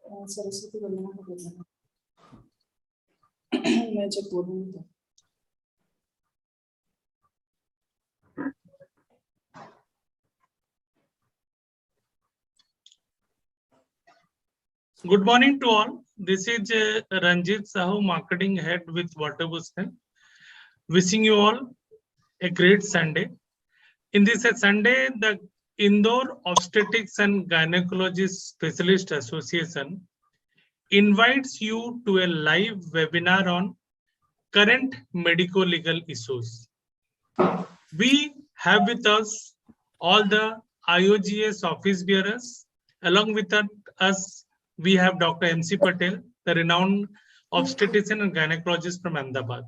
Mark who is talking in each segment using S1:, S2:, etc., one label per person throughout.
S1: सरस्वती वंदना को बोलना मैं जब बोलूँगी तो
S2: Good morning to all. This is Ranjit Sahu, Marketing Head with Waterbooster. Wishing you all a great Sunday. In this Sunday, the Indore Obstetrics and Gynecology Specialist Association invites you to a live webinar on current medico-legal issues. We have with us all the IOGS office bearers. Along with us, we have Dr. MC Patel, the renowned obstetrician and gynecologist from Ahmedabad.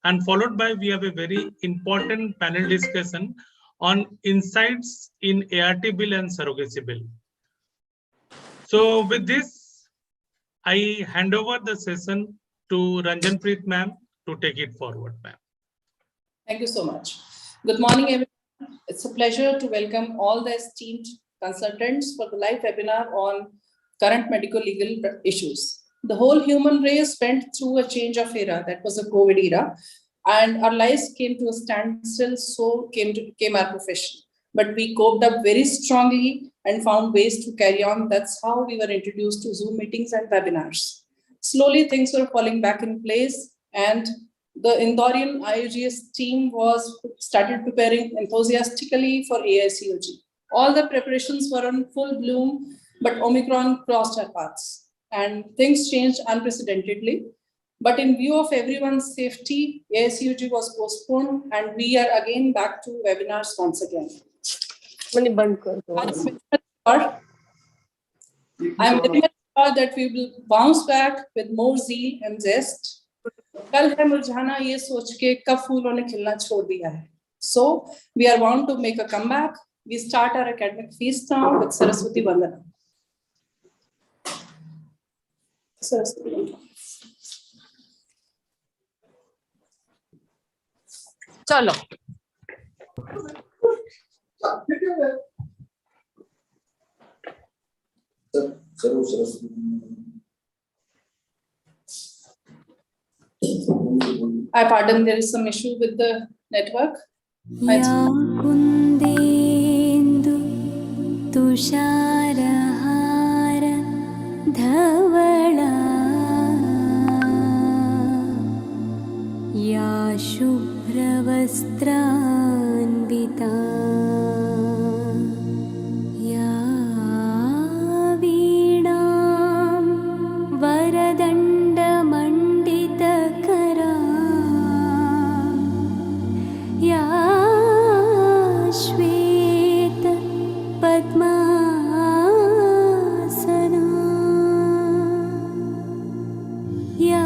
S2: And followed by, we have a very important panel discussion on insights in ART bill and surrogacy bill. So with this, I hand over the session to Ranjanpreet ma'am to take it forward, ma'am.
S1: Thank you so much. Good morning, everyone. It's a pleasure to welcome all the esteemed consultants for the live webinar on current medical legal issues. The whole human race went through a change of era, that was the COVID era, and our lives came to a standstill, so came our profession. But we coped up very strongly and found ways to carry on. That's how we were introduced to Zoom meetings and webinars. Slowly, things were falling back in place, and the Indorian IOGS team started preparing enthusiastically for AICOG. All the preparations were on full bloom, but Omicron crossed our paths and things changed unprecedentedly. But in view of everyone's safety, AICOG was postponed and we are again back to webinars once again. I'm very much sure that we will bounce back with more zeal and zest. कल है मुरझाना ये सोच के कब फूलों ने खिलना छोड़ दिया है. So we are bound to make a comeback. We start our academic feast now with Saraswati Vandana. Saraswati Vandana.
S3: चलो
S1: I pardon, there is some issue with the network.
S4: Kundendu tusharahara dhavala ya shubhravastranvita ya veenam varadanda manditakara ya shweta padmasana ya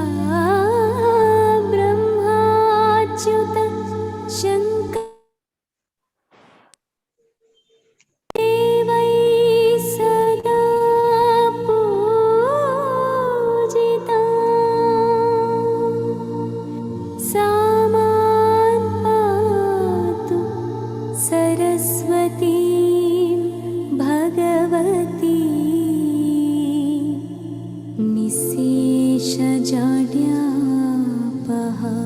S4: brahmachyuta shankar devai sada pujita saman patu saraswati bhagavati nisesha jadyapaha.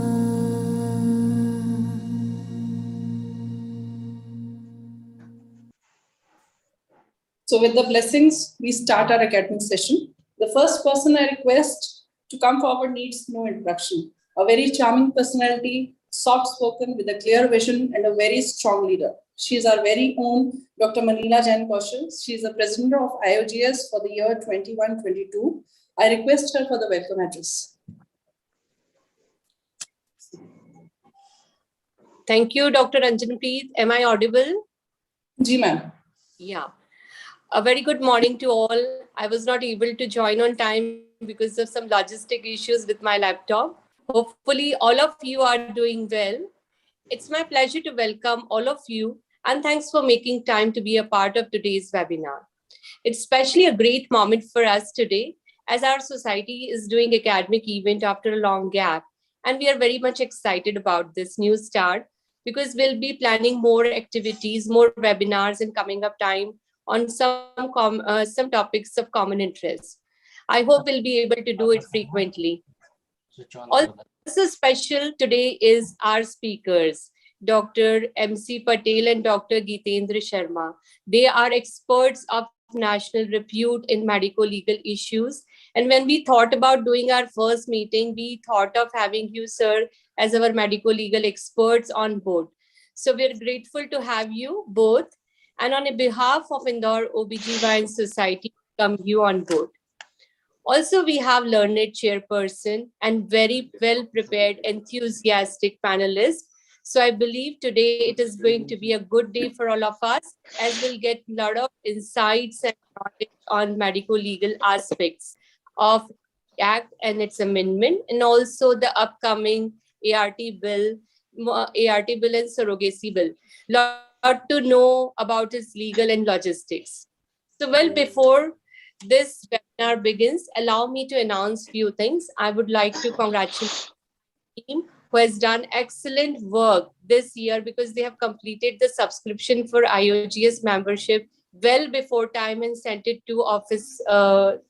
S1: So with the blessings, we start our academic session. The first person I request to come forward needs no introduction. A very charming personality, soft-spoken with a clear vision and a very strong leader. She is our very own Dr. Manila Jain Kaushal. She is the president of IOGS for the year 21-22. I request her for the welcome address.
S3: Thank you, Dr. Ranjanpreet. Am I audible?
S1: Ji ma'am.
S3: Yeah. A very good morning to all. I was not able to join on time because of some logistic issues with my laptop. Hopefully, all of you are doing well. It's my pleasure to welcome all of you and thanks for making time to be a part of today's webinar. It's especially a great moment for us today as our society is doing academic event after a long gap. And we are very much excited about this new start because we'll be planning more activities, more webinars in coming up time on some topics of common interest. I hope we'll be able to do it frequently. Also special today is our speakers, Dr. MC Patel and Dr. Geetendra Sharma. They are experts of national repute in medico-legal issues. And when we thought about doing our first meeting, we thought of having you, sir, as our medico-legal experts on board. So we're grateful to have you both. And on behalf of Indore OBGYN Society, welcome you on board. Also, we have learned chairperson and very well prepared, enthusiastic panelists. So I believe today it is going to be a good day for all of us, as we'll get a lot of insights and knowledge on medico-legal aspects of the Act and its amendment, and also the upcoming ART bill and surrogacy bill. Lot to know about its legal and logistics. So, well, before this webinar begins, allow me to announce few things. I would like to congratulate the team who has done excellent work this year, because they have completed the subscription for IOGS membership well before time and sent it to office,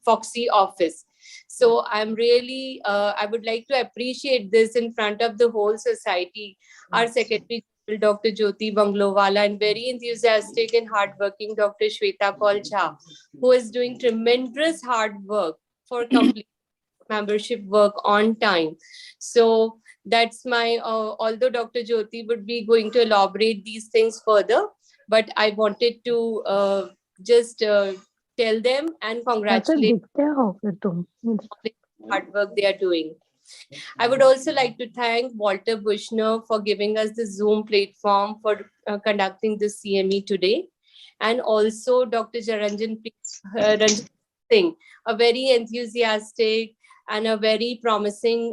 S3: Foxy office. So I'm really, I would like to appreciate this in front of the whole society. Our Secretary, Dr. Jyoti Banglowala, and very enthusiastic and hardworking Dr. Shweta Kaul Jha, who is doing tremendous hard work for complete membership work on time. So that's my, although Dr. Jyoti would be going to elaborate these things further, but I wanted to just tell them and congratulate the hard work they are doing. I would also like to thank Walter Bushner for giving us the Zoom platform for conducting this CME today. And also Dr. Ranjan Singh, a very enthusiastic and a very promising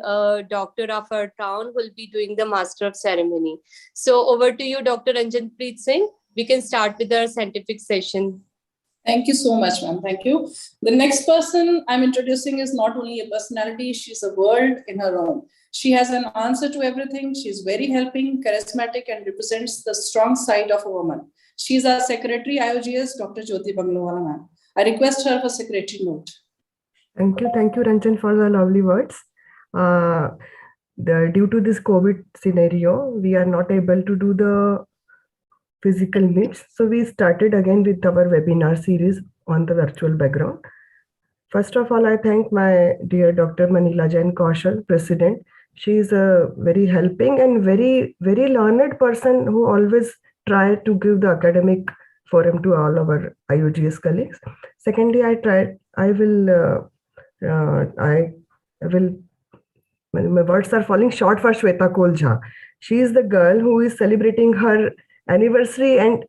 S3: doctor of our town, who will be doing the Master of Ceremony. So over to you, Dr. Ranjan Singh. We can start with our scientific session.
S1: Thank you so much, ma'am. Thank you. The next person I'm introducing is not only a personality, she's a world in her own. She has an answer to everything. She's very helping, charismatic, and represents the strong side of a woman. She's our Secretary, IOGS, Dr. Jyoti Banglowala, ma'am. I request her for Secretary note.
S5: Thank you, Ranjan, for the lovely words. Due to this COVID scenario, we are not able to do the physical meets. So we started again with our webinar series on the virtual background. First of all, I thank my dear Dr. Manila Jain Kaushal, President. She is a very helping and very, very learned person who always try to give the academic forum to all our IOGS colleagues. Secondly, my words are falling short for Shweta Kaul Jha. She is the girl who is celebrating her anniversary, and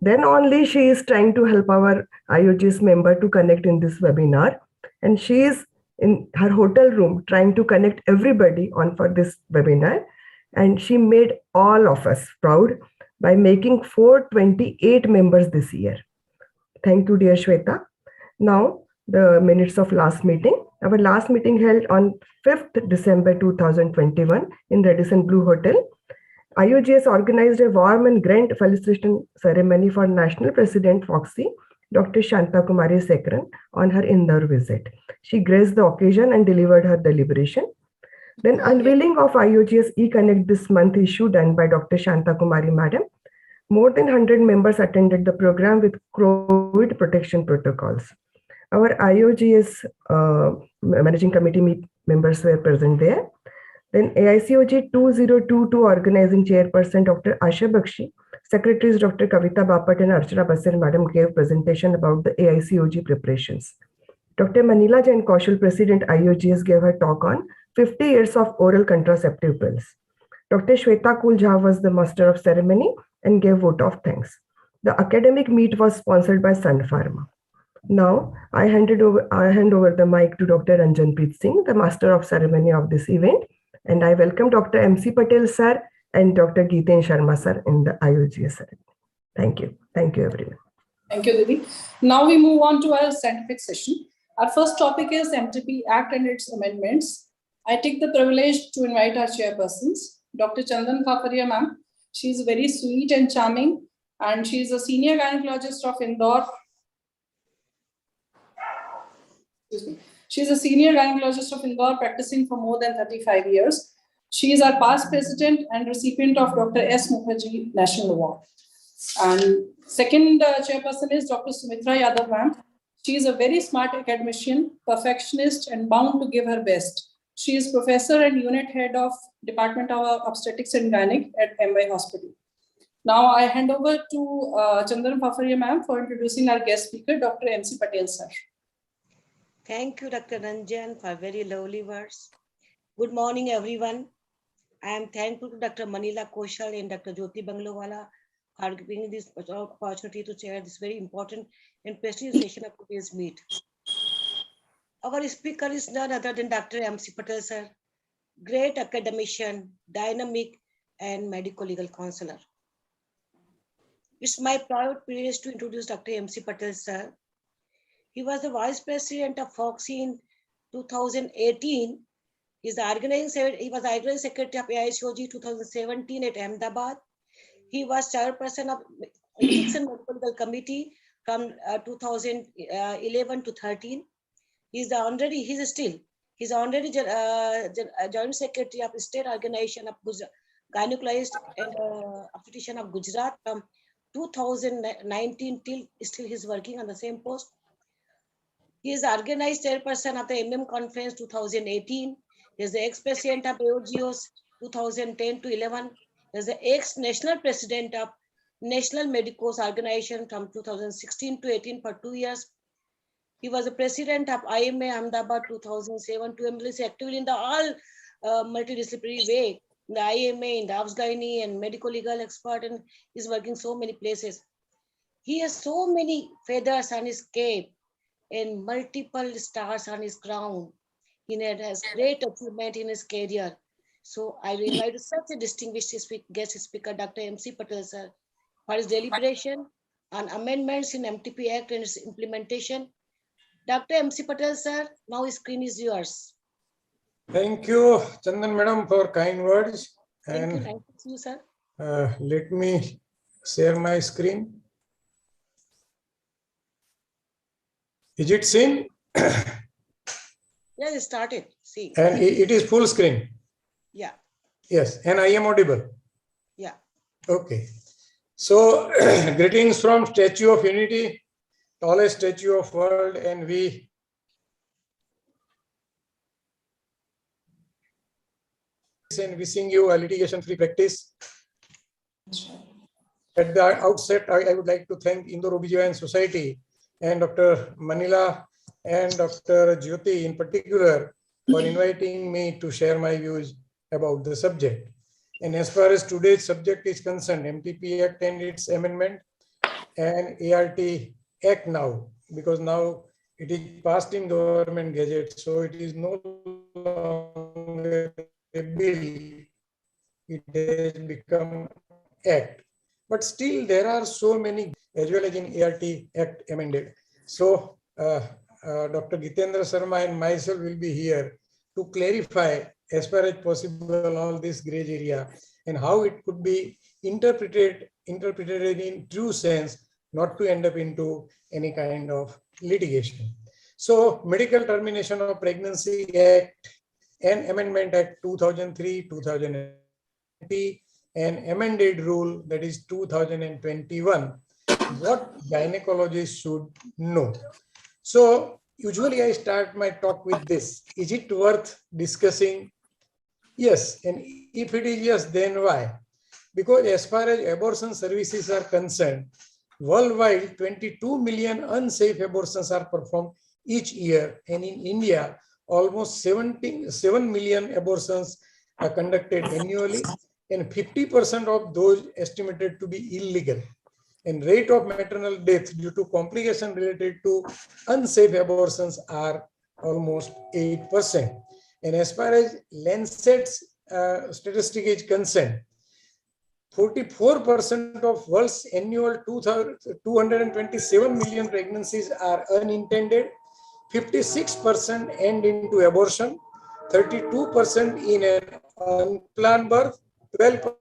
S5: then only she is trying to help our IOGS member to connect in this webinar. And she is in her hotel room trying to connect everybody on for this webinar. And she made all of us proud by making 428 members this year. Thank you, dear Shweta. Now, the minutes of last meeting. Our last meeting held on 5th December 2021 in Radisson Blu Hotel. IOGS organized a warm and grand felicitation ceremony for National President Foxy, Dr. Shanta Kumari Sekran, on her Indore visit. She graced the occasion and delivered her deliberation. Then unveiling of IOGS eConnect this month issue done by Dr. Shanta Kumari Madam. More than 100 members attended the program with COVID protection protocols. Our IOGS Managing Committee members were present there. Then AICOG 2022 Organizing Chairperson Dr. Asha Bakshi, Secretaries Dr. Kavita Bapat and Archana Basir Madam gave presentation about the AICOG preparations. Dr. Manila Jain Kaushal, President IOGS, gave her talk on 50 years of oral contraceptive pills. Dr. Shweta Kaul Jha was the Master of Ceremony and gave vote of thanks. The academic meet was sponsored by Sun Pharma. Now, I hand over the mic to Dr. Ranjanpreet Singh, the Master of Ceremony of this event. And I welcome Dr. MC Patel sir and Dr. Geetendra Sharma sir in the IOGS ceremony. Thank you. Thank you, everyone.
S1: Thank you, Didi. Now we move on to our scientific session. Our first topic is MTP Act and its amendments. I take the privilege to invite our chairpersons, Dr. Chandan Khaparia ma'am. She is very sweet and charming, and she is a senior gynecologist of Indore. Excuse me. She is a senior gynecologist of Indore, practicing for more than 35 years. She is our past president and recipient of Dr. S. Mukherjee National Award. And second chairperson is Dr. Sumitra Yadav ma'am. She is a very smart academician, perfectionist, and bound to give her best. She is professor and unit head of Department of Obstetrics and Gynec at MY Hospital. Now I hand over to Chandan Pafaria ma'am for introducing our guest speaker, Dr. MC Patel sir.
S6: Thank you, Dr. Ranjan, for very lovely words. Good morning, everyone. I am thankful to Dr. Manila Kaushal and Dr. Jyoti Banglowala for giving this opportunity to chair this very important and prestigious session of today's meet. Our speaker is none other than Dr. MC Patel sir, great academician, dynamic, and medical legal counselor. It's my proud privilege to introduce Dr. MC Patel sir. He was the vice president of FOXI in 2018. He was organizing secretary of AICOG 2017 at Ahmedabad. He was chairperson of Ethics and Medical Committee from 2011 to 13. He's honorary joint secretary of State Organization of Gynecologist and Obstetrician of Gujarat from 2019 till still he's working on the same post. He is organized chairperson of the MM Conference 2018. He is the ex-president of AOGOS 2010 to 11. He is the ex-national president of National Medicos Organization from 2016 to 18 for 2 years. He was the president of IMA Ahmedabad 2007 to embrace actively in the all multidisciplinary way, in the IMA, in the Obs-Gynae and medical legal expert, and is working so many places. He has so many feathers on his cape and multiple stars on his crown. He has great achievement in his career. So I will invite such a distinguished guest speaker, Dr. MC Patel sir, for his deliberation on amendments in MTP Act and its implementation. Dr. MC Patel sir, now his screen is yours.
S7: Thank you, Chandan madam, for kind words.
S6: Thank you, sir.
S7: Let me share my screen. Is it seen?
S6: Yeah, it started. See.
S7: And it is full screen.
S6: Yeah.
S7: Yes, and I am audible.
S6: Yeah.
S7: Okay. So, greetings from Statue of Unity, tallest statue of world, and we and wishing you a litigation-free practice. At the outset, I would like to thank Indore OBGYN Society and Dr. Manila and Dr. Jyoti in particular for inviting me to share my views about the subject. And as far as today's subject is concerned, MTP Act and its amendment and ART Act now, because now it is passed in Government Gazette, so it is no longer a bill, it has become act. But still there are so many, as well as in ART Act amended. So Dr. Gitendra Sharma and myself will be here to clarify as far as possible all this gray area and how it could be interpreted in true sense, not to end up into any kind of litigation. So Medical Termination of Pregnancy Act and Amendment Act 2003, 2020 and amended rule, that is 2021, what gynecologists should know. So usually I start my talk with this: is it worth discussing? Yes, and if it is yes, then why? Because as far as abortion services are concerned, worldwide 22 million unsafe abortions are performed each year, and in India almost 7 million abortions are conducted annually, and 50% of those estimated to be illegal. And rate of maternal death due to complication related to unsafe abortions are almost 8%. And as far as Lancet's statistic is concerned, 44% of world's annual 227 million pregnancies are unintended, 56% end into abortion, 32% in an unplanned birth, 12%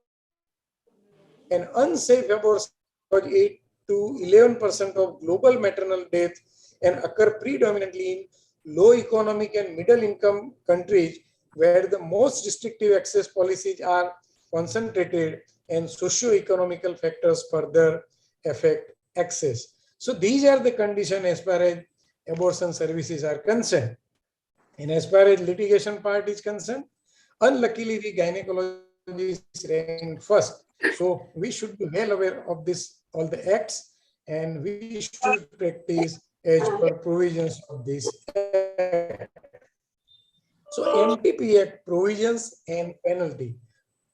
S7: and unsafe abortion, 8 to 11% of global maternal death and occur predominantly in low economic and middle income countries where the most restrictive access policies are concentrated and socio-economical factors further affect access. So these are the conditions as far as abortion services are concerned. And as far as litigation part is concerned, unluckily we gynecologists rank first. So we should be well aware of this, all the acts, and we should practice as per provisions of this act. So MTP Act provisions and penalty.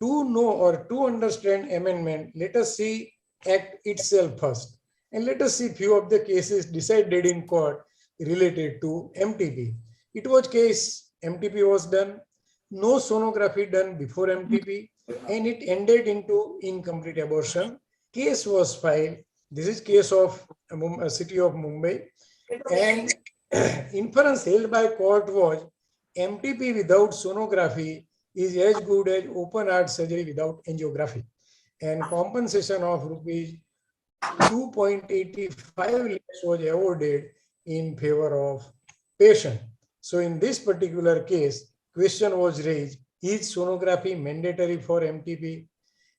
S7: To know or to understand amendment, let us see Act itself first. And let us see few of the cases decided in court related to MTP. It was case MTP was done, no sonography done before MTP, and it ended into incomplete abortion. Case was filed. This is case of city of Mumbai, and inference held by court was MTP without sonography is as good as open heart surgery without angiography, and compensation of rupees 2.85 lakhs was awarded in favor of patient. So in this particular case, question was raised, is sonography mandatory for MTP?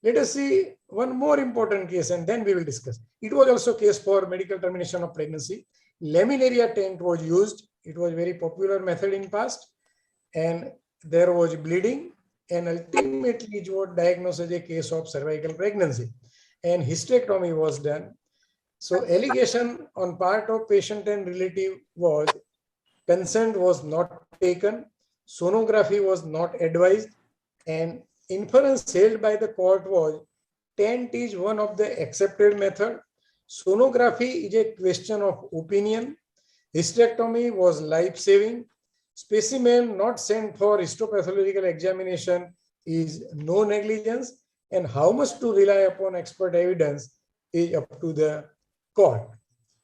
S7: Let us see one more important case and then we will discuss. It was also case for medical termination of pregnancy. Laminaria tent was used. It was very popular method in past, and there was bleeding, and ultimately it was diagnosed as a case of cervical pregnancy, and hysterectomy was done. So allegation on part of patient and relative was consent was not taken, sonography was not advised, and inference held by the court was tent is one of the accepted method. Sonography is a question of opinion. Hysterectomy was life-saving. Specimen not sent for histopathological examination is no negligence, and how much to rely upon expert evidence is up to the court.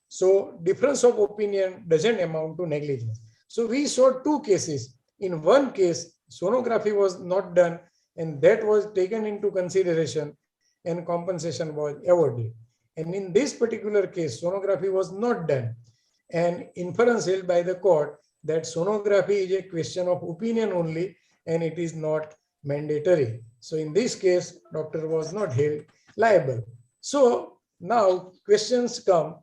S7: So difference of opinion doesn't amount to negligence. So we saw two cases. In one case, sonography was not done, and that was taken into consideration and compensation was awarded. And in this particular case, sonography was not done, and inference held by the court that sonography is a question of opinion only and it is not mandatory. So in this case, doctor was not held liable. So now questions come,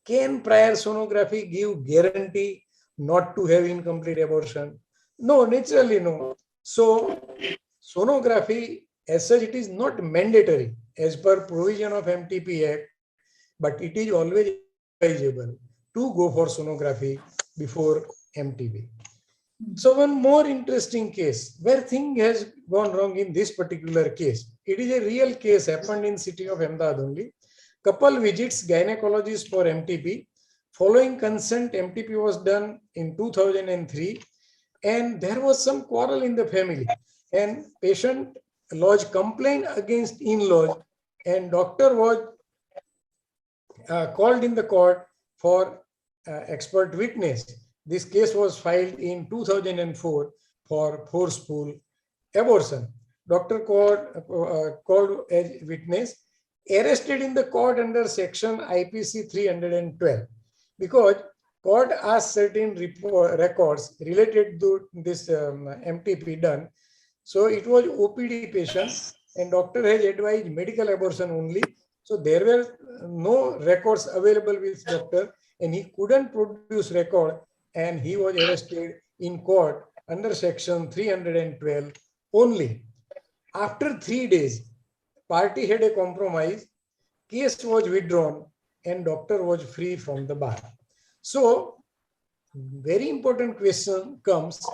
S7: can prior sonography give guarantee not to have incomplete abortion? No, naturally no. So sonography as such, it is not mandatory as per provision of MTP Act, but it is always advisable to go for sonography before MTP. So one more interesting case where thing has gone wrong in this particular case. It is a real case happened in city of Ahmedabad only. Couple visits gynecologist for MTP. Following consent, MTP was done in 2003, and there was some quarrel in the family, and patient lodged complaint against in-laws, and doctor was called in the court for expert witness. This case was filed in 2004 for forceful abortion. Doctor called as witness, arrested in the court under section IPC 312, because court asked certain records related to this MTP done. So it was OPD patient, and doctor has advised medical abortion only. So there were no records available with doctor, and he couldn't produce record, and he was arrested in court under section 312 only. After 3 days, party had a compromise, case was withdrawn, and doctor was free from the bar. So very important question comes,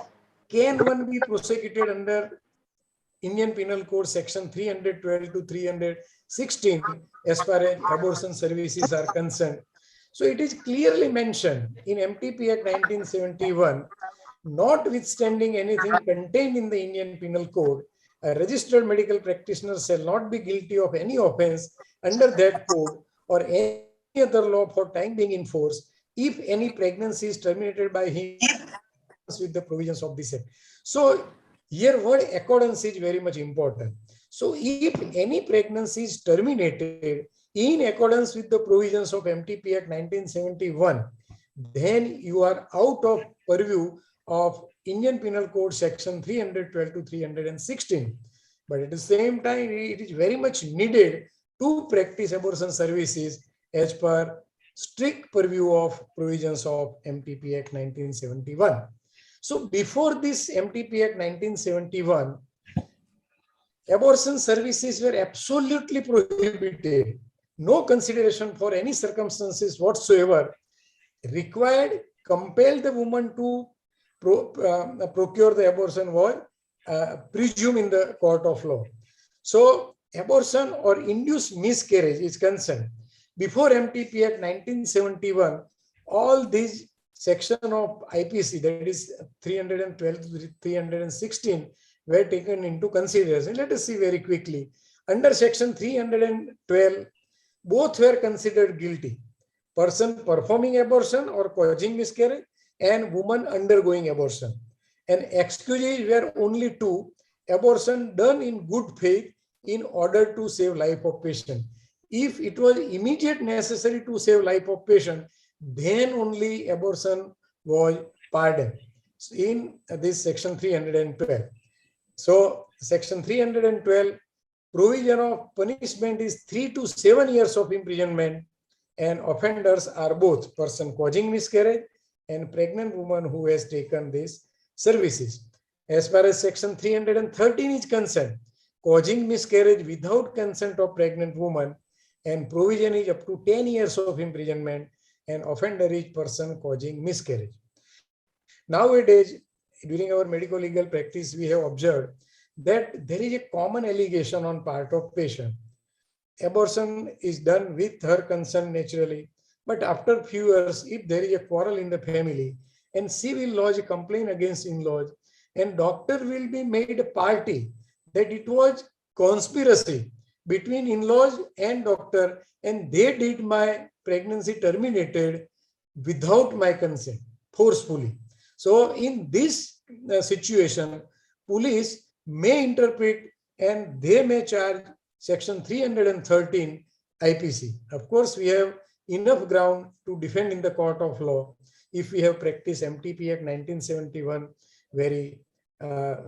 S7: can one be prosecuted under Indian Penal Code section 312 to 316 as far as abortion services are concerned? So it is clearly mentioned in MTP Act 1971, notwithstanding anything contained in the Indian Penal Code, a registered medical practitioner shall not be guilty of any offense under that code or any other law for time being in force if any pregnancy is terminated by him with the provisions of this act. So here word accordance is very much important. So if any pregnancy is terminated in accordance with the provisions of MTP Act 1971, then you are out of purview of Indian Penal Code section 312 to 316. But at the same time, it is very much needed to practice abortion services as per strict purview of provisions of MTP Act 1971. So before this MTP Act 1971, abortion services were absolutely prohibited. No consideration for any circumstances whatsoever required, compelled the woman to procure the abortion was presumed in the court of law. So abortion or induced miscarriage is concerned. Before MTP Act 1971, all these section of IPC, that is 312 to 316, were taken into consideration. Let us see very quickly. Under section 312, both were considered guilty. Person performing abortion or causing miscarriage and woman undergoing abortion. And excuses were only two: abortion done in good faith in order to save life of patient. If it was immediate necessary to save life of patient, then only abortion was pardoned in this section 312. So section 312 provision of punishment is 3 to 7 years of imprisonment, and offenders are both person causing miscarriage and pregnant woman who has taken these services. As far as section 313 is concerned, causing miscarriage without consent of pregnant woman, and provision is up to 10 years of imprisonment, and offender is person causing miscarriage. Nowadays, during our medical legal practice, we have observed that there is a common allegation on part of patient. Abortion is done with her consent naturally, but after few years, if there is a quarrel in the family, and she will lodge a complaint against in-laws, and doctor will be made a party that it was conspiracy between in-laws and doctor, and they did my pregnancy terminated without my consent, forcefully. So in this situation, police may interpret and they may charge section 313 IPC. Of course, we have enough ground to defend in the court of law if we have practiced MTP Act 1971 very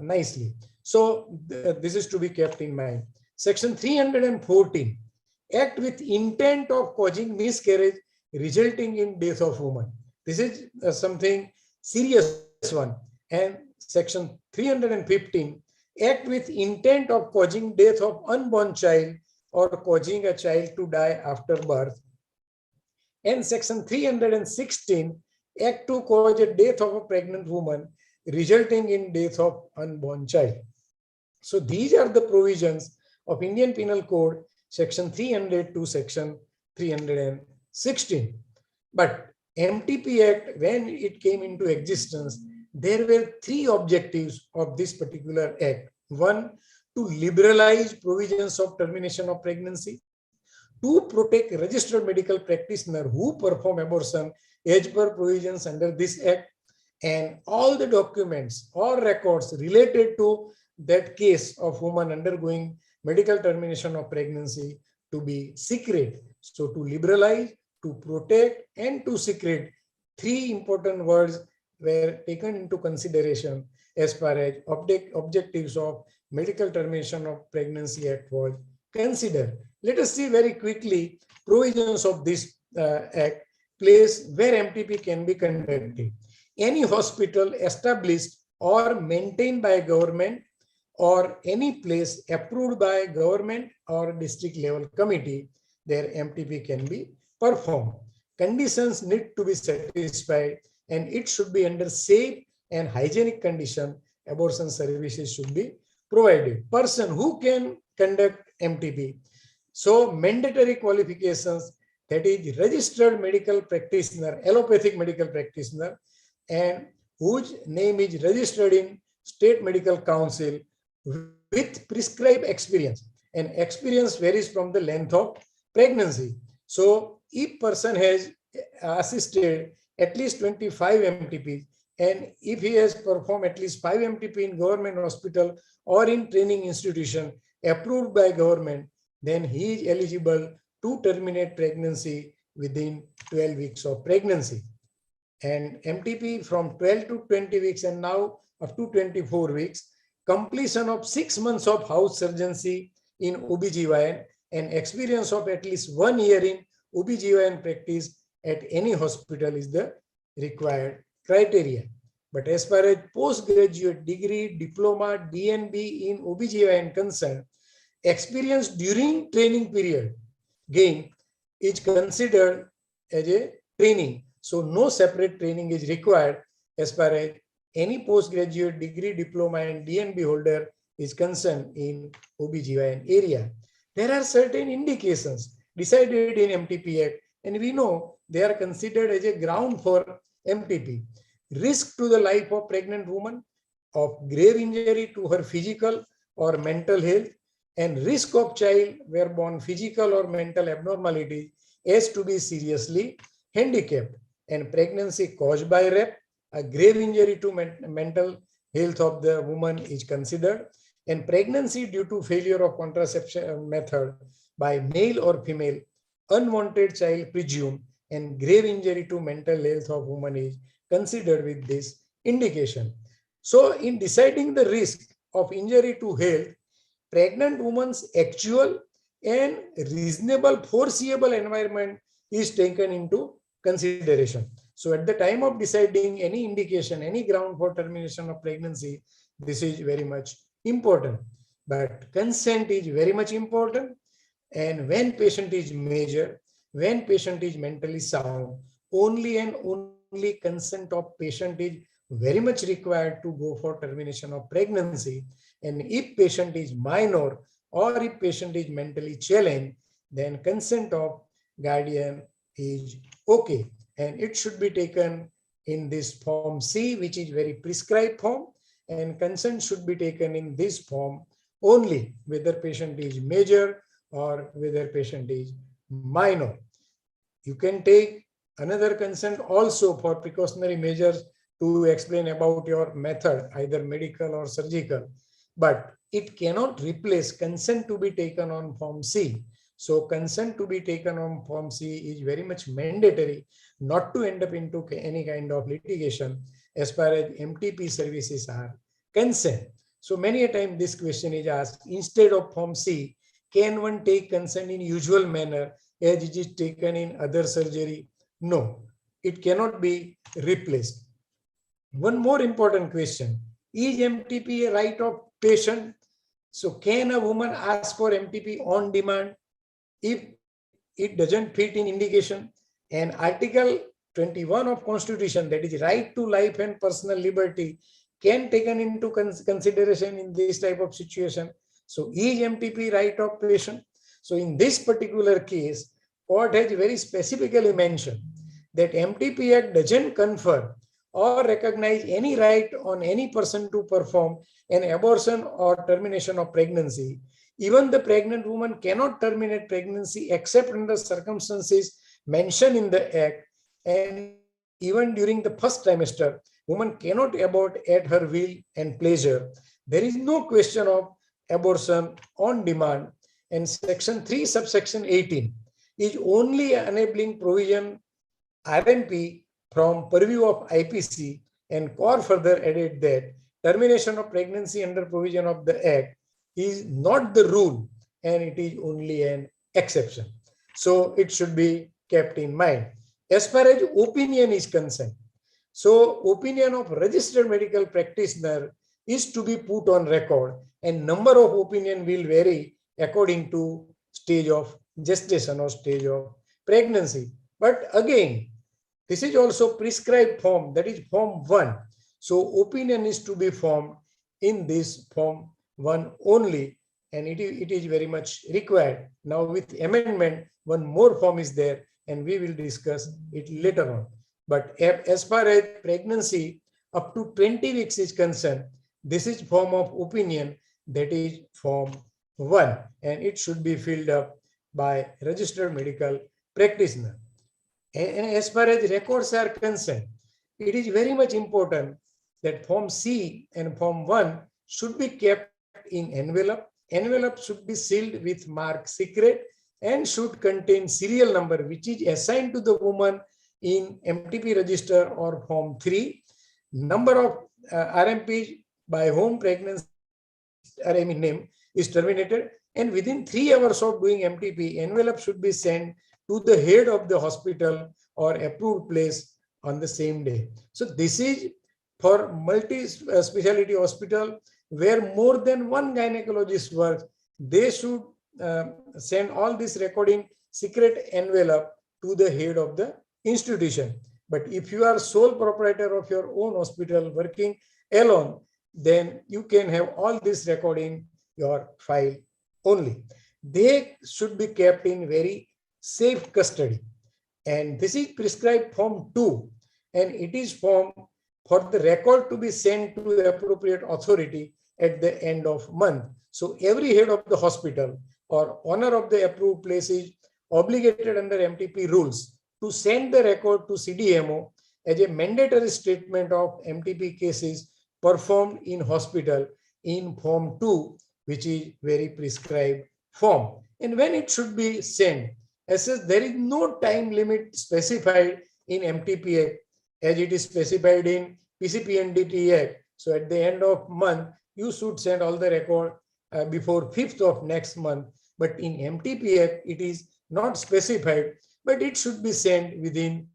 S7: nicely. So this is to be kept in mind. Section 314, act with intent of causing miscarriage resulting in death of woman. This is something serious one. And section 315, act with intent of causing death of unborn child or causing a child to die after birth. And section 316, act to cause a death of a pregnant woman resulting in death of unborn child. So these are the provisions of Indian Penal Code, section 300 to section 316. But MTP Act, when it came into existence, there were three objectives of this particular act. One, to liberalize provisions of termination of pregnancy. To protect registered medical practitioner who perform abortion as per provisions under this act, and all the documents or records related to that case of woman undergoing medical termination of pregnancy to be secret. So to liberalize, to protect, and to secret, three important words were taken into consideration as far as objectives of Medical Termination of Pregnancy Act was considered. Let us see very quickly provisions of this act, place where MTP can be conducted. Any hospital established or maintained by government or any place approved by government or district level committee, their MTP can be performed. Conditions need to be satisfied and it should be under safe and hygienic condition. Abortion services should be provided. Person who can conduct MTP. So mandatory qualifications, that is registered medical practitioner, allopathic medical practitioner, and whose name is registered in State Medical Council with prescribed experience. And experience varies from the length of pregnancy. So if person has assisted at least 25 MTPs, and if he has performed at least 5 MTP in government hospital or in training institution approved by government, then he is eligible to terminate pregnancy within 12 weeks of pregnancy. and MTP from 12 to 20 weeks and now up to 24 weeks, completion of 6 months of house surgency in OBGYN, and experience of at least 1 year in OBGYN practice at any hospital is the required criteria. But as far as postgraduate degree, diploma, DNB in OBGYN concerned, experience during training period gain is considered as a training. So no separate training is required as far as any postgraduate degree, diploma and DNB holder is concerned in OBGYN area. There are certain indications decided in MTP Act, and we know they are considered as a ground for MTP. Risk to the life of pregnant woman, of grave injury to her physical or mental health, and risk of child where born physical or mental abnormality as to be seriously handicapped, and pregnancy caused by rape, a grave injury to mental health of the woman is considered, and pregnancy due to failure of contraception method by male or female, unwanted child presumed, and grave injury to mental health of woman is considered with this indication. So in deciding the risk of injury to health, pregnant woman's actual and reasonable foreseeable environment is taken into consideration. So at the time of deciding any indication, any ground for termination of pregnancy, this is very much important. But consent is very much important. And when patient is major, when patient is mentally sound, only and only consent of patient is very much required to go for termination of pregnancy. And if patient is minor or if patient is mentally challenged, then consent of guardian is okay. And it should be taken in this form C, which is very prescribed form, and consent should be taken in this form only, whether patient is major or whether patient is minor. You can take another consent also for precautionary measures to explain about your method, either medical or surgical, but it cannot replace consent to be taken on form C. So consent to be taken on form C is very much mandatory, not to end up into any kind of litigation as far as MTP services are concerned. So many a time this question is asked, instead of form C, can one take consent in usual manner as it is taken in other surgery? No, it cannot be replaced. One more important question, is MTP a right of patient? So can a woman ask for MTP on demand if it doesn't fit in indication? And Article 21 of Constitution, that is right to life and personal liberty, can taken into consideration in this type of situation. So is MTP right of patient? So in this particular case, court has very specifically mentioned that MTP Act doesn't confer or recognize any right on any person to perform an abortion or termination of pregnancy. Even the pregnant woman cannot terminate pregnancy except under circumstances mentioned in the Act. And even during the first trimester, woman cannot abort at her will and pleasure. There is no question of abortion on demand. And section 3, subsection 18 is only enabling provision RMP from purview of IPC, and COR further added that termination of pregnancy under provision of the Act is not the rule and it is only an exception. So it should be kept in mind. As far as opinion is concerned, so opinion of registered medical practitioner is to be put on record, and number of opinion will vary according to stage of gestation or stage of pregnancy. But again, this is also prescribed form, that is form 1. So opinion is to be formed in this form 1 only, and it is very much required. Now with amendment, one more form is there, and we will discuss it later on. But as far as pregnancy up to 20 weeks is concerned, this is form of opinion, that is form 1, and it should be filled up by registered medical practitioner. And as far as records are concerned, it is very much important that form C and form 1 should be kept in envelope. Envelope should be sealed with mark secret and should contain serial number which is assigned to the woman in MTP register or Form 3, number of RMPs by whom pregnancy name is terminated, and within 3 hours of doing MTP, envelope should be sent to the head of the hospital or approved place on the same day. So this is for multi-speciality hospital where more than one gynecologist works. They should send all this recording secret envelope to the head of the institution. But if you are sole proprietor of your own hospital working alone, then you can have all this recording your file only. They should be kept in very safe custody. And this is prescribed Form 2, and it is form for the record to be sent to the appropriate authority at the end of month. So every head of the hospital or owner of the approved place is obligated under MTP rules to send the record to CDMO as a mandatory statement of MTP cases performed in hospital in Form 2, which is very prescribed form. And when it should be sent, as such, there is no time limit specified in MTP Act as it is specified in PCPNDT Act. So at the end of month, you should send all the record before 5th of next month. But in MTP Act, it is not specified, but it should be sent within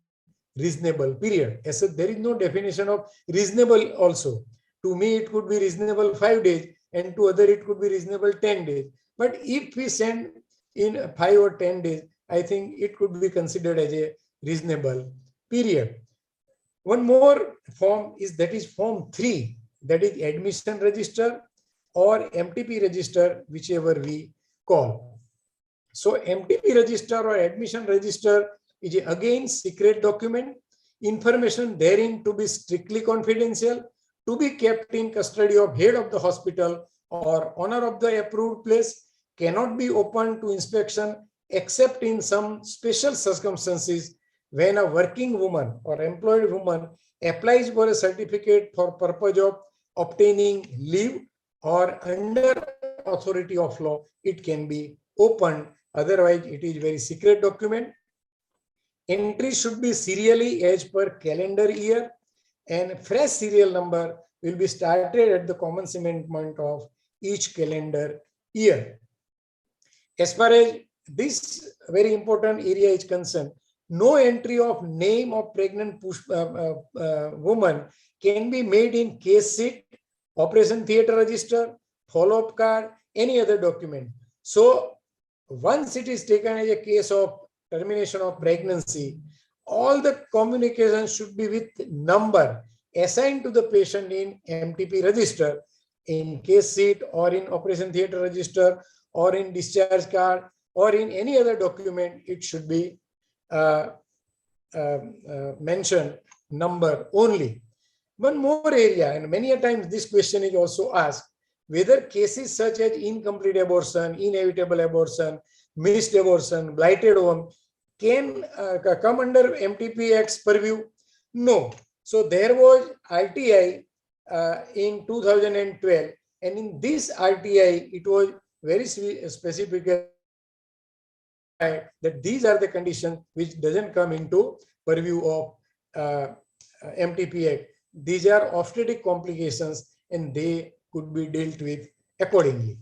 S7: reasonable period. As such, there is no definition of reasonable also. To me, it could be reasonable 5 days, and to other, it could be reasonable 10 days. But if we send in 5 or 10 days, I think it could be considered as a reasonable period. One more form is Form 3, that is admission register or MTP register, whichever we call. So MTP register or admission register is again secret document. Information therein to be strictly confidential, to be kept in custody of head of the hospital or owner of the approved place, cannot be opened to inspection except in some special circumstances when a working woman or employed woman applies for a certificate for purpose of obtaining leave or under authority of law, it can be opened. Otherwise, it is very secret document. Entry should be serially as per calendar year, and fresh serial number will be started at the commencement of each calendar year. As far as this very important area is concerned, no entry of name of pregnant woman can be made in case sheet, operation theatre register, follow-up card, any other document. So once it is taken as a case of termination of pregnancy, all the communication should be with number assigned to the patient in MTP register, in case sheet or in operation theatre register or in discharge card or in any other document. It should be mentioned number only. One more area, and many a times this question is also asked, whether cases such as incomplete abortion, inevitable abortion, missed abortion, blighted ovum can come under MTP Act's purview? No. So there was RTI in 2012, and in this RTI, it was very specific that these are the conditions which doesn't come into purview of MTP Act. These are obstetric complications and they could be dealt with accordingly.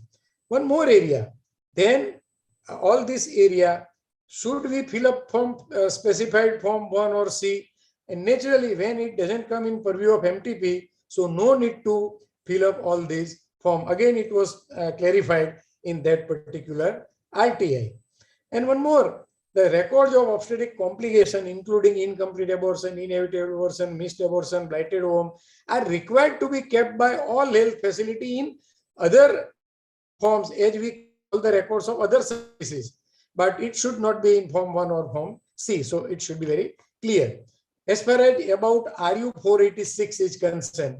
S7: One more area, then all this area, should we fill up form specified Form 1 or C? And naturally, when it doesn't come in purview of MTP, so no need to fill up all these form. Again, it was clarified in that particular RTI. And one more, the records of obstetric complication, including incomplete abortion, inevitable abortion, missed abortion, blighted ovum, are required to be kept by all health facility in other forms, as we call the records of other services. But it should not be in Form 1 or Form C. So it should be very clear. As far as about RU 486 is concerned,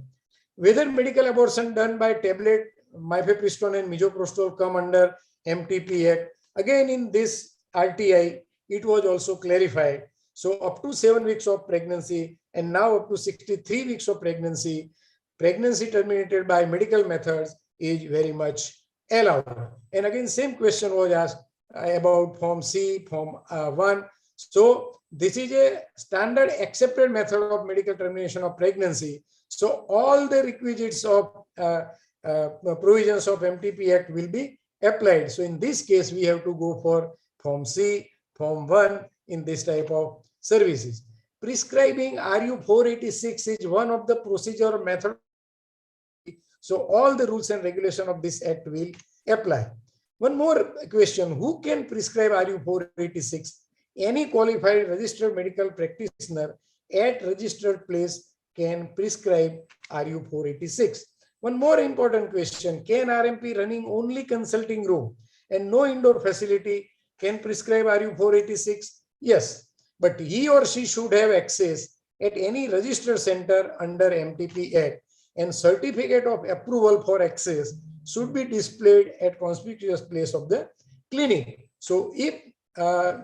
S7: whether medical abortion done by tablet, mifepristone and misoprostol come under MTP Act, again in this RTI, it was also clarified. So up to 7 weeks of pregnancy and now up to 63 weeks of pregnancy terminated by medical methods is very much allowed. And again, same question was asked about Form C, Form 1. So this is a standard accepted method of medical termination of pregnancy. So all the requisites of provisions of MTP Act will be applied. So in this case, we have to go for Form C, Form 1 in this type of services. Prescribing RU 486 is one of the procedure or method. So all the rules and regulation of this act will apply. One more question, who can prescribe RU 486? Any qualified registered medical practitioner at registered place can prescribe RU 486. One more important question, can RMP running only consulting room and no indoor facility can prescribe RU 486? Yes, but he or she should have access at any registered center under MTP Act, and certificate of approval for access should be displayed at conspicuous place of the clinic. So if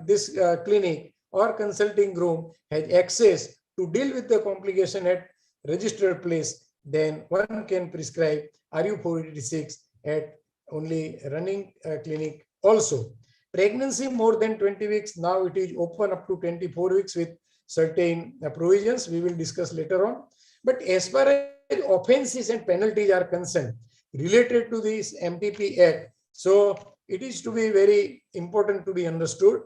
S7: this clinic or consulting room has access to deal with the complication at registered place, then one can prescribe RU 486 at only running clinic also. Pregnancy more than 20 weeks, now it is open up to 24 weeks with certain provisions we will discuss later on. But as far as offenses and penalties are concerned related to this MTP Act, so it is to be very important to be understood.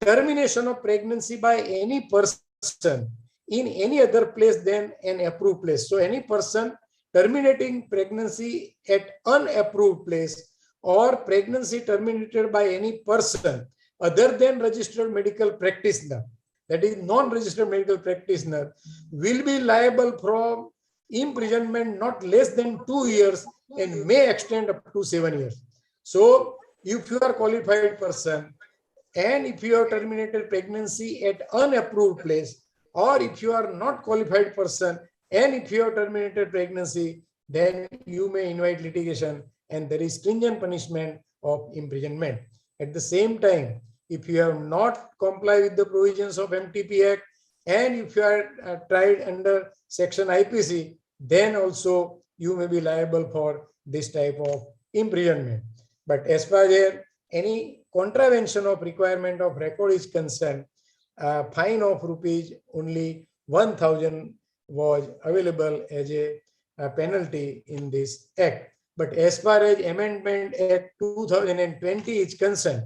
S7: Termination of pregnancy by any person in any other place than an approved place. So any person terminating pregnancy at unapproved place or pregnancy terminated by any person other than registered medical practitioner, that is non-registered medical practitioner, will be liable from imprisonment not less than 2 years and may extend up to 7 years. So if you are qualified person and if you have terminated pregnancy at unapproved place, or if you are not qualified person and if you have terminated pregnancy, then you may invite litigation and there is stringent punishment of imprisonment. At the same time, if you have not complied with the provisions of MTP Act and if you are tried under section IPC, then also you may be liable for this type of imprisonment. But as far as any contravention of requirement of record is concerned, fine of rupees only 1,000 was available as a penalty in this act. But as far as Amendment Act 2020 is concerned,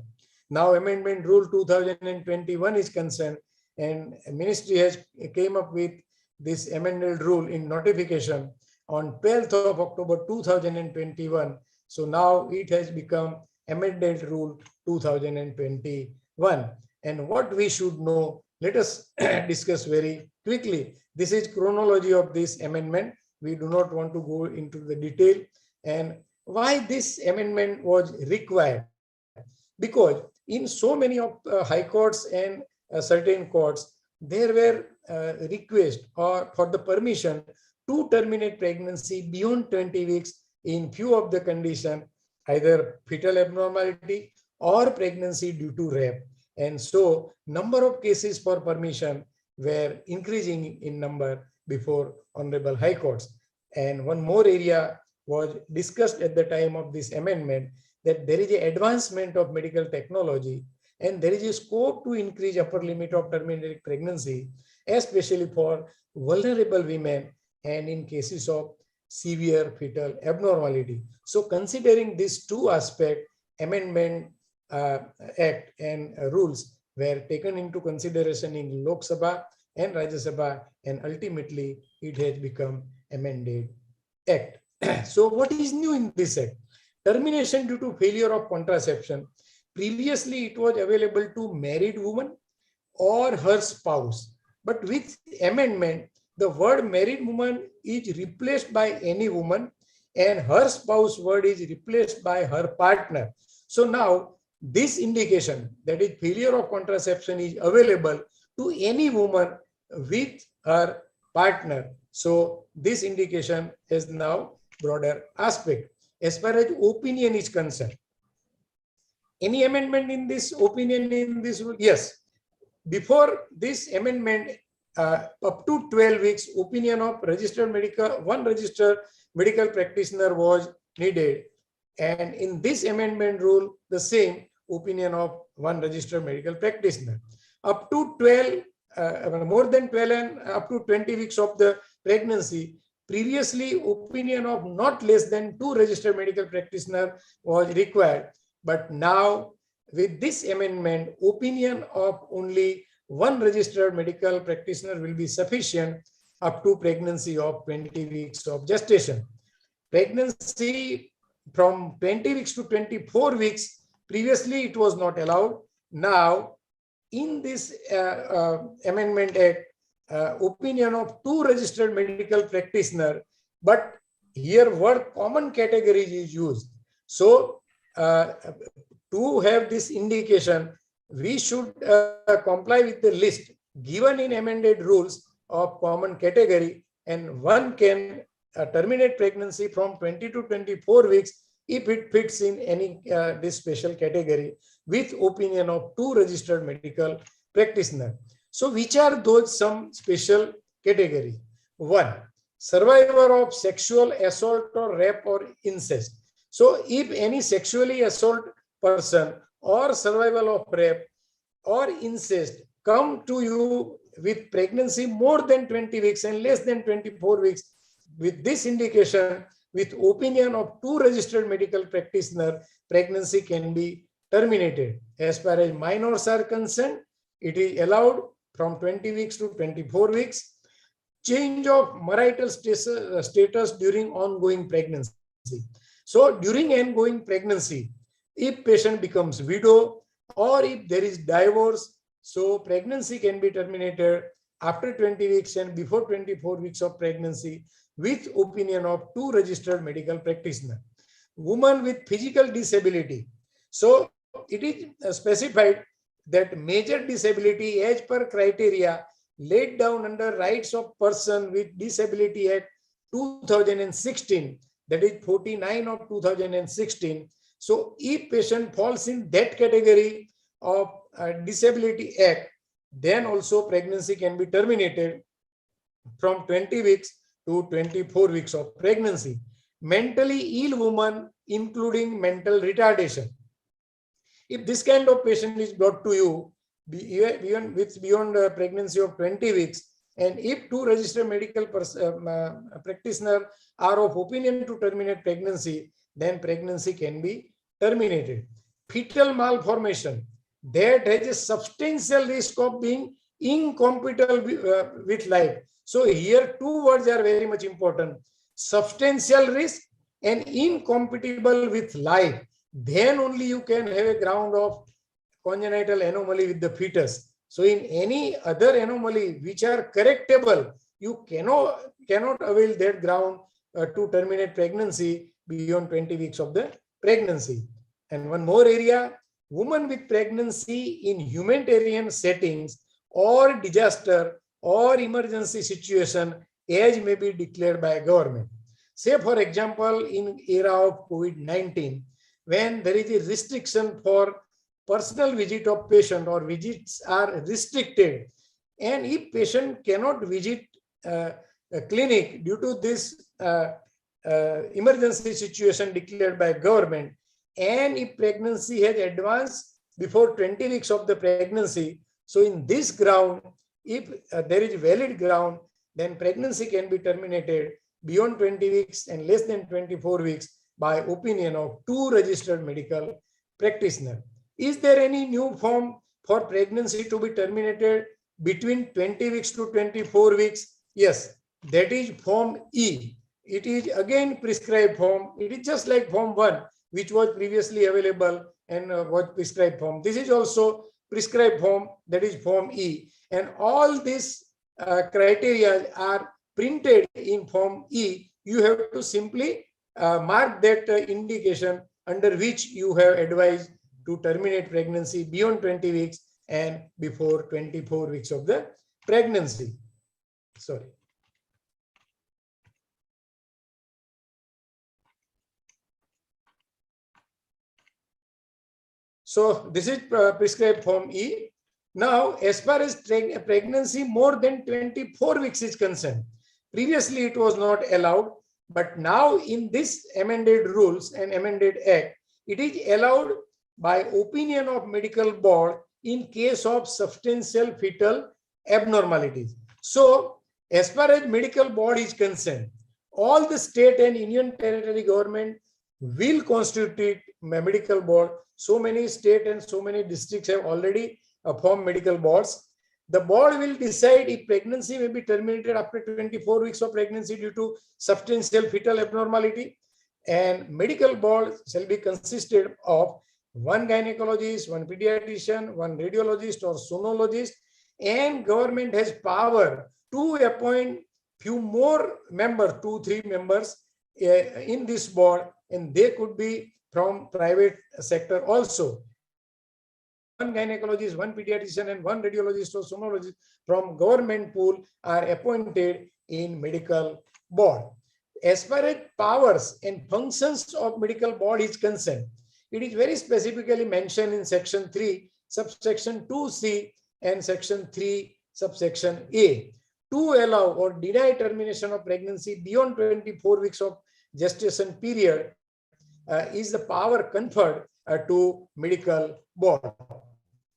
S7: now Amendment Rule 2021 is concerned, and Ministry has came up with this amended rule in notification on 12th of October 2021. So now it has become amended Rule 2021. And what we should know, let us discuss very quickly. This is chronology of this amendment. We do not want to go into the detail and why this amendment was required. Because in so many of high courts and certain courts, there were requests or for the permission to terminate pregnancy beyond 20 weeks in few of the condition, either fetal abnormality or pregnancy due to rape. And so number of cases for permission were increasing in number before Honorable High Courts. And one more area was discussed at the time of this amendment, that there is an advancement of medical technology and there is a scope to increase upper limit of terminated pregnancy, especially for vulnerable women and in cases of severe fetal abnormality. So considering these two aspects, Amendment Act and rules were taken into consideration in Lok Sabha and Rajya Sabha, and ultimately it has become amended Act. So what is new in this Act? Termination due to failure of contraception. Previously, it was available to married woman or her spouse. But with amendment, the word married woman is replaced by any woman and her spouse word is replaced by her partner. So now this indication, that is failure of contraception, is available to any woman with her partner. So this indication is now broader aspect. As far as opinion is concerned, any amendment in this opinion in this rule? Yes. Before this amendment, up to 12 weeks, opinion of one registered medical practitioner was needed. And in this amendment rule, the same opinion of one registered medical practitioner. up to 12, more than 12 and up to 20 weeks of the pregnancy. Previously, opinion of not less than 2 registered medical practitioner was required. But now, with this amendment, opinion of only 1 registered medical practitioner will be sufficient up to pregnancy of 20 weeks of gestation. Pregnancy from 20 weeks to 24 weeks, previously it was not allowed. Now, in this Amendment Act, opinion of 2 registered medical practitioner, but here word common category is used. So, to have this indication, we should comply with the list given in amended rules of common category, and one can terminate pregnancy from 20 to 24 weeks if it fits in any this special category with opinion of 2 registered medical practitioner. So which are those some special category? 1, survivor of sexual assault or rape or incest. So if any sexually assault person or survival of rape or incest come to you with pregnancy more than 20 weeks and less than 24 weeks, with this indication, with opinion of 2 registered medical practitioner, pregnancy can be terminated. As far as minors are concerned, it is allowed from 20 weeks to 24 weeks. Change of marital status during ongoing pregnancy. So during ongoing pregnancy, if patient becomes widow or if there is divorce, so pregnancy can be terminated after 20 weeks and before 24 weeks of pregnancy with opinion of 2 registered medical practitioner. Woman with physical disability. So it is specified that major disability as per criteria laid down under Rights of Person with Disability Act 2016, that is 49 of 2016. So if patient falls in that category of Disability Act, then also pregnancy can be terminated from 20 weeks to 24 weeks of pregnancy. Mentally ill woman, including mental retardation. If this kind of patient is brought to you beyond a pregnancy of 20 weeks, and if 2 registered medical practitioners are of opinion to terminate pregnancy, then pregnancy can be terminated. Fetal malformation, that has a substantial risk of being incompatible with life. So here 2 words are very much important: substantial risk and incompatible with life. Then only you can have a ground of congenital anomaly with the fetus. So in any other anomaly which are correctable, you cannot avail that ground to terminate pregnancy beyond 20 weeks of the pregnancy. And one more area: women with pregnancy in humanitarian settings or disaster or emergency situation as may be declared by government. Say for example, in era of COVID-19, when there is a restriction for personal visit of patient or visits are restricted, and if patient cannot visit a clinic due to this emergency situation declared by government, and if pregnancy has advanced before 20 weeks of the pregnancy, so in this ground, if there is valid ground, then pregnancy can be terminated beyond 20 weeks and less than 24 weeks by opinion of 2 registered medical practitioners. Is there any new form for pregnancy to be terminated between 20 weeks to 24 weeks? Yes, that is Form E. It is again prescribed form. It is just like Form 1, which was previously available and was prescribed form. This is also prescribed form, that is Form E. And all these criteria are printed in Form E. You have to simply mark that indication under which you have advised to terminate pregnancy beyond 20 weeks and before 24 weeks of the pregnancy. Sorry. So this is prescribed Form E. Now, as far as pregnancy more than 24 weeks is concerned, previously it was not allowed, but now in this amended rules and amended act, it is allowed by opinion of medical board in case of substantial fetal abnormalities. So, as far as medical board is concerned, all the state and union territory government will constitute a medical board. So many state and so many districts have already formed medical boards. The board will decide if pregnancy may be terminated after 24 weeks of pregnancy due to substantial fetal abnormality. And medical board shall be consisted of one gynecologist, one pediatrician, one radiologist or sonologist, and government has power to appoint few more members, 2-3 members in this board, and they could be from private sector also. One gynecologist, one pediatrician, and one radiologist or sonologist from government pool are appointed in medical board. As far as powers and functions of medical board is concerned, it is very specifically mentioned in section 3, subsection 2C and section 3, subsection A. To allow or deny termination of pregnancy beyond 24 weeks of gestation period is the power conferred to medical board.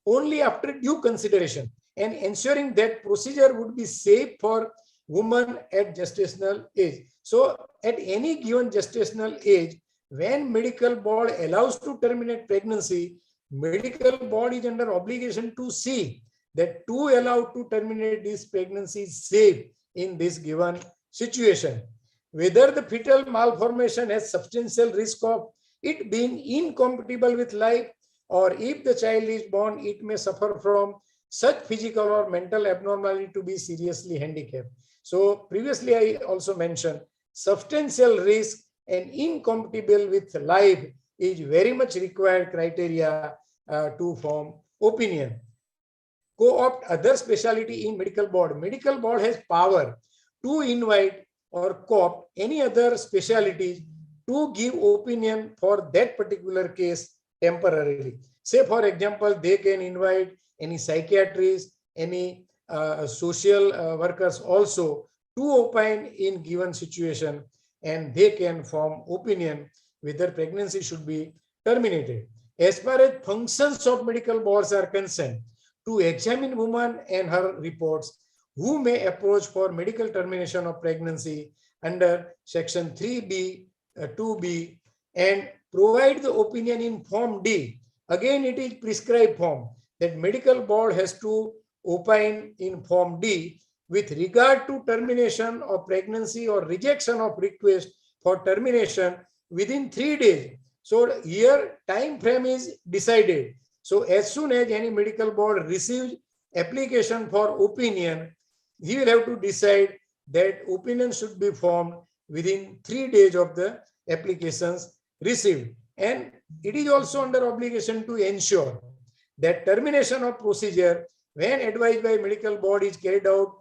S7: Only after due consideration and ensuring that procedure would be safe for women at gestational age. So at any given gestational age, when medical board allows to terminate pregnancy, medical board is under obligation to see that to allow to terminate this pregnancy is safe in this given situation. Whether the fetal malformation has substantial risk of it being incompatible with life, or if the child is born, it may suffer from such physical or mental abnormality to be seriously handicapped. So previously I also mentioned substantial risk and incompatible with life is very much required criteria to form opinion. Co-opt other specialty in medical board. Medical board has power to invite or co-opt any other specialties to give opinion for that particular case temporarily. Say for example, they can invite any psychiatrists, any social workers also to opine in given situation, and they can form opinion whether pregnancy should be terminated. As far as functions of medical boards are concerned, to examine woman and her reports, who may approach for medical termination of pregnancy under section 3B, 2B, and provide the opinion in form D. Again, it is prescribed form that medical board has to opine in form D with regard to termination of pregnancy or rejection of request for termination within 3 days. So here time frame is decided. So as soon as any medical board receives application for opinion, he will have to decide that opinion should be formed within 3 days of the applications received. And it is also under obligation to ensure that termination of procedure when advised by medical board is carried out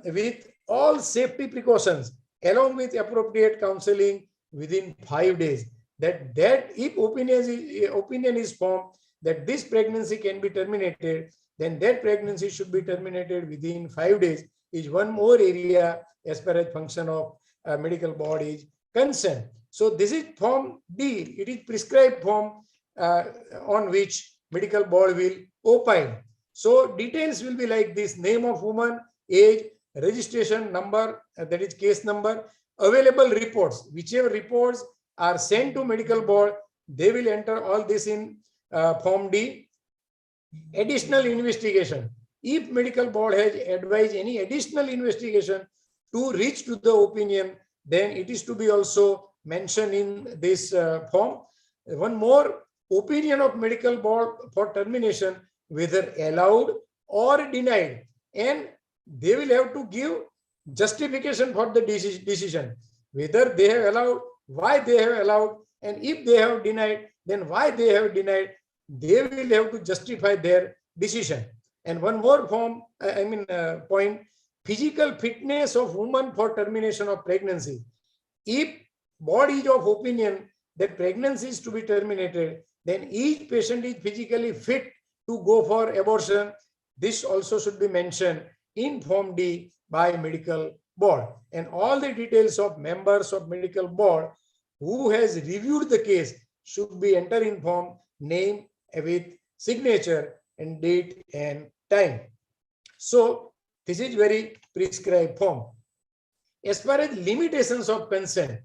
S7: with all safety precautions along with appropriate counseling within 5 days. That if opinion is formed that this pregnancy can be terminated, then that pregnancy should be terminated within 5 days is one more area as far as function of medical board is concerned. So this is form D. It is prescribed form on which medical board will opine. So details will be like this: name of woman, age, registration number, that is case number, available reports. Whichever reports are sent to medical board, they will enter all this in form D. Additional investigation. If medical board has advised any additional investigation to reach to the opinion, then it is to be also mentioned in this form. One more, opinion of medical board for termination, whether allowed or denied, and they will have to give justification for the decision, whether they have allowed, why they have allowed, and if they have denied, then why they have denied. They will have to justify their decision. And one more point, physical fitness of woman for termination of pregnancy. If board is of opinion that pregnancy is to be terminated, then each patient is physically fit to go for abortion. This also should be mentioned in form D by medical board. And all the details of members of medical board who has reviewed the case should be entered in form, name with signature, and date and time. So this is very prescribed form. As far as limitations of consent,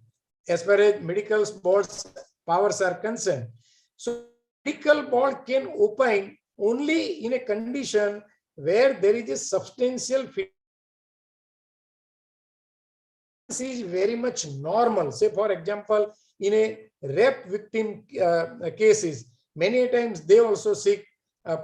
S7: as far as medical board's powers are concerned, so medical board can opine only in a condition where there is a substantial is very much normal. Say, for example, in a rape victim cases, many times they also seek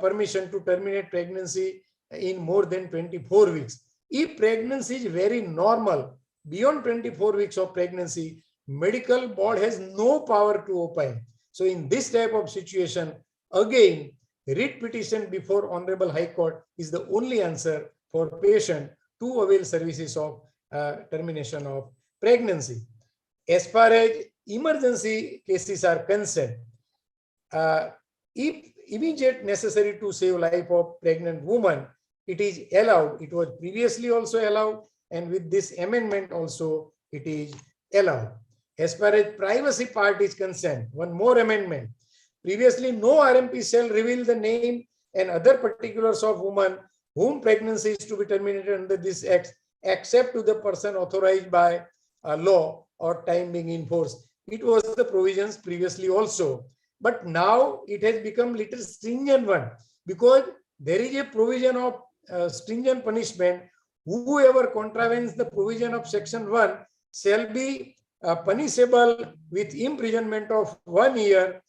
S7: permission to terminate pregnancy in more than 24 weeks. If pregnancy is very normal, beyond 24 weeks of pregnancy, medical board has no power to opine. So in this type of situation, again, writ petition before Honorable High Court is the only answer for patient to avail services of termination of pregnancy. As far as emergency cases are concerned, if immediate necessary to save life of pregnant woman, it is allowed. It was previously also allowed, and with this amendment also it is allowed. As far as privacy part is concerned, one more amendment. Previously, no RMP shall reveal the name and other particulars of woman whom pregnancy is to be terminated under this act, except to the person authorized by a law or time being enforced. It was the provisions previously also, but now it has become little stringent one, because there is a provision of stringent punishment. Whoever contravenes the provision of section 1 shall be punishable with imprisonment of 1 year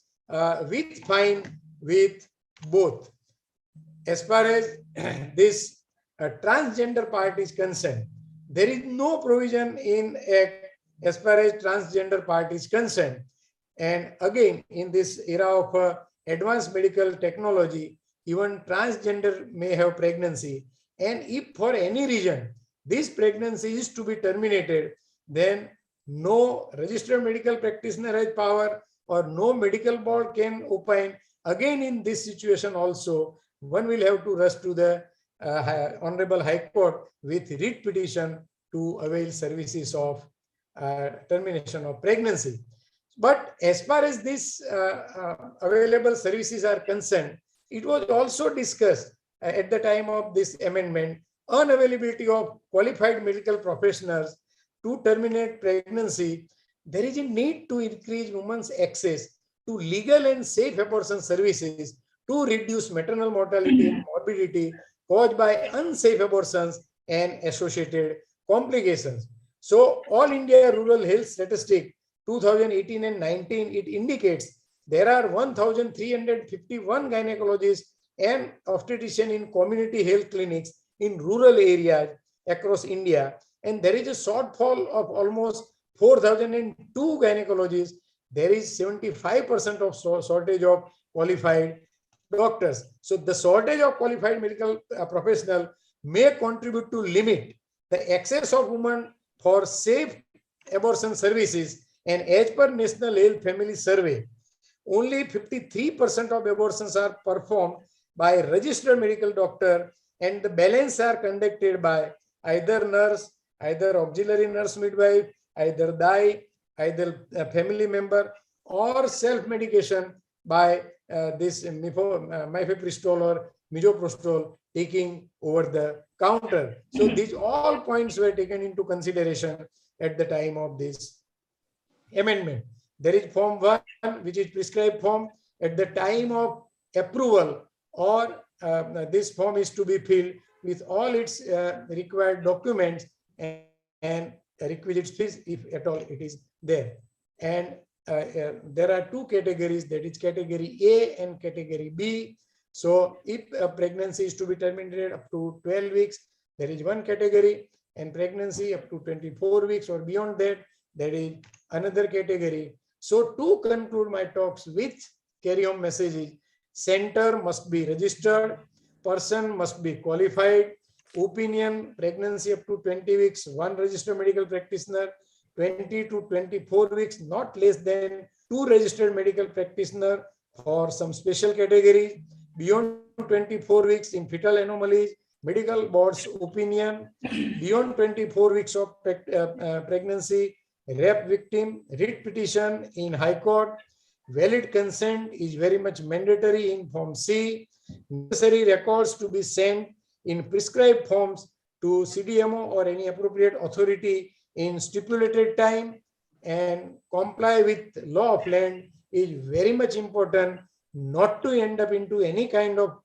S7: with fine with both. As far as this transgender part is concerned, there is no provision in Act as far as transgender part is concerned. And again, in this era of advanced medical technology, even transgender may have pregnancy. And if for any reason this pregnancy is to be terminated, then no registered medical practitioner has power or no medical board can opine. Again, in this situation also, one will have to rush to the Honorable High Court with writ petition to avail services of termination of pregnancy. But as far as these available services are concerned, it was also discussed at the time of this amendment, unavailability of qualified medical professionals to terminate pregnancy. There is a need to increase women's access to legal and safe abortion services to reduce maternal mortality and morbidity caused by unsafe abortions and associated complications. So All India Rural Health Statistic 2018 and 19, it indicates there are 1,351 gynecologists and obstetricians in community health clinics in rural areas across India. And there is a shortfall of almost 4,002 gynecologists. There is 75% of shortage of qualified doctors. So the shortage of qualified medical professional may contribute to limit the access of women for safe abortion services. And as per National Health Family Survey, only 53% of abortions are performed by a registered medical doctor, and the balance are conducted by either nurse, either auxiliary nurse midwife, either DAI, either a family member, or self-medication by this mifepristol or misoprostol taking over the counter. So these all points were taken into consideration at the time of this amendment. There is Form 1, which is prescribed form. At the time of approval, or this form is to be filled with all its required documents and requisite fees, if at all it is there. And there are two categories, that is category A and category B. So if a pregnancy is to be terminated up to 12 weeks, there is one category, and pregnancy up to 24 weeks or beyond that, there is another category. So to conclude my talks with carry-home messages, center must be registered, person must be qualified, opinion, pregnancy up to 20 weeks, one registered medical practitioner, 20 to 24 weeks, not less than 2 registered medical practitioners for some special categories, beyond 24 weeks in fetal anomalies, medical board's opinion, beyond 24 weeks of pregnancy, rape victim, writ petition in High Court, Valid consent is very much mandatory in Form C. Necessary records to be sent in prescribed forms to CDMO or any appropriate authority in stipulated time, and comply with law of land is very much important, not to end up into any kind of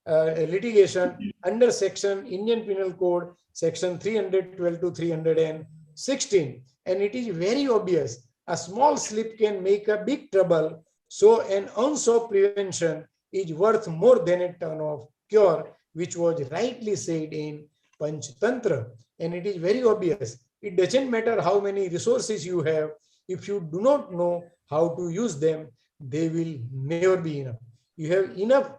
S7: litigation under section Indian Penal Code, section 312 to 316. And it is very obvious, a small slip can make a big trouble. So an ounce of prevention is worth more than a ton of cure, which was rightly said in Panchtantra. And it is very obvious. It doesn't matter how many resources you have. If you do not know how to use them, they will never be enough. You have enough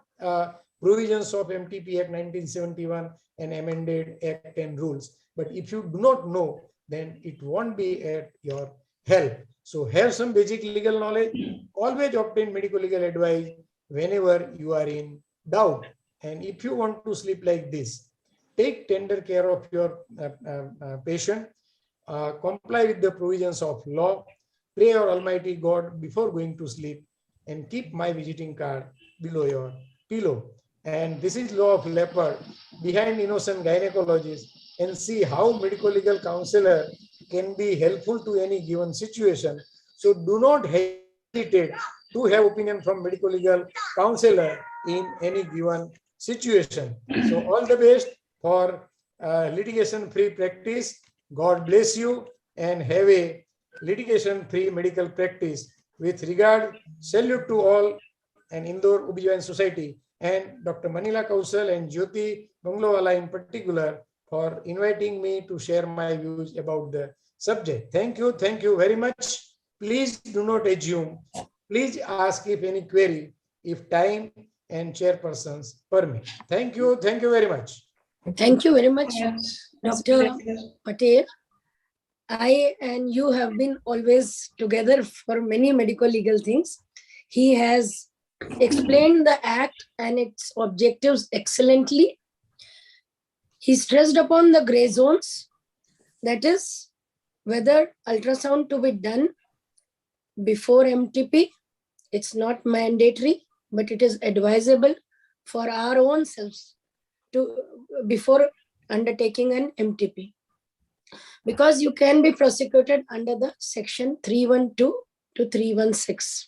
S7: provisions of MTP Act 1971 and amended Act and rules. But if you do not know, then it won't be at your help. So have some basic legal knowledge. Always obtain medical legal advice whenever you are in doubt. And if you want to sleep like this, take tender care of your patient, comply with the provisions of law, pray your Almighty God before going to sleep, and keep my visiting card below your pillow. And this is law of leopard behind innocent gynecologist, and see how medical legal counselor can be helpful to any given situation. So do not hesitate to have opinion from medical legal counselor in any given situation. So all the best for litigation-free practice. God bless you and have a litigation-free medical practice. With regard, salute to all and Indore OBGYN Society and Dr. Manila Kaushal and Jyoti Banglowala in particular for inviting me to share my views about the subject. Thank you very much. Please do not assume. Please ask if any query, if time and chairpersons permit. Thank you very much.
S8: Thank you very much, Dr. Patel. I and you have been always together for many medical legal things. He has explained the act and its objectives excellently. He stressed upon the gray zones, that is, whether ultrasound to be done before MTP. It's not mandatory, but it is advisable for our own selves to before undertaking an MTP, because you can be prosecuted under the section 312 to 316.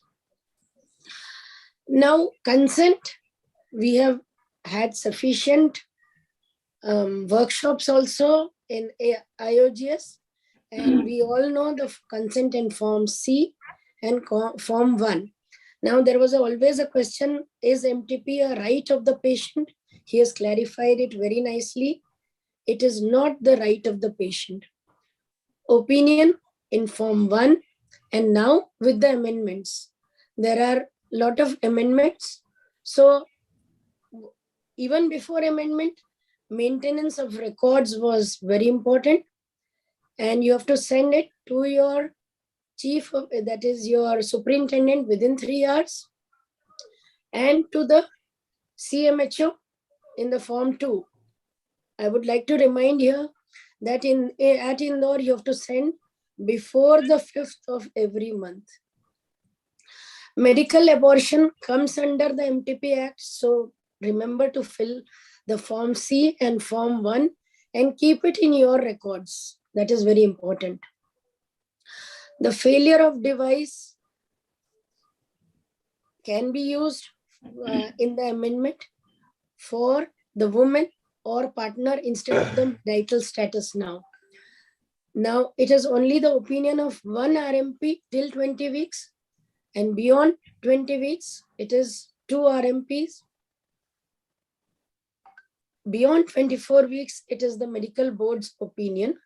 S8: Now, consent, we have had sufficient workshops also in IOGS, and we all know the consent in Form C and Form 1. Now, there was always a question, is MTP a right of the patient? He has clarified it very nicely. It is not the right of the patient. Opinion in Form 1, and now with the amendments, there are a lot of amendments. So even before amendment, maintenance of records was very important, and you have to send it to your chief, that is your superintendent, within 3 hours, and to the CMHO in the Form 2. I would like to remind here that at Indore, you have to send before the 5th of every month. Medical abortion comes under the MTP Act, so remember to fill the Form C and Form 1 and keep it in your records. That is very important. The failure of device can be used in the amendment for the woman or partner instead of the marital status now. Now, it is only the opinion of one RMP till 20 weeks, and beyond 20 weeks, it is 2 RMPs. Beyond 24 weeks, it is the medical board's opinion.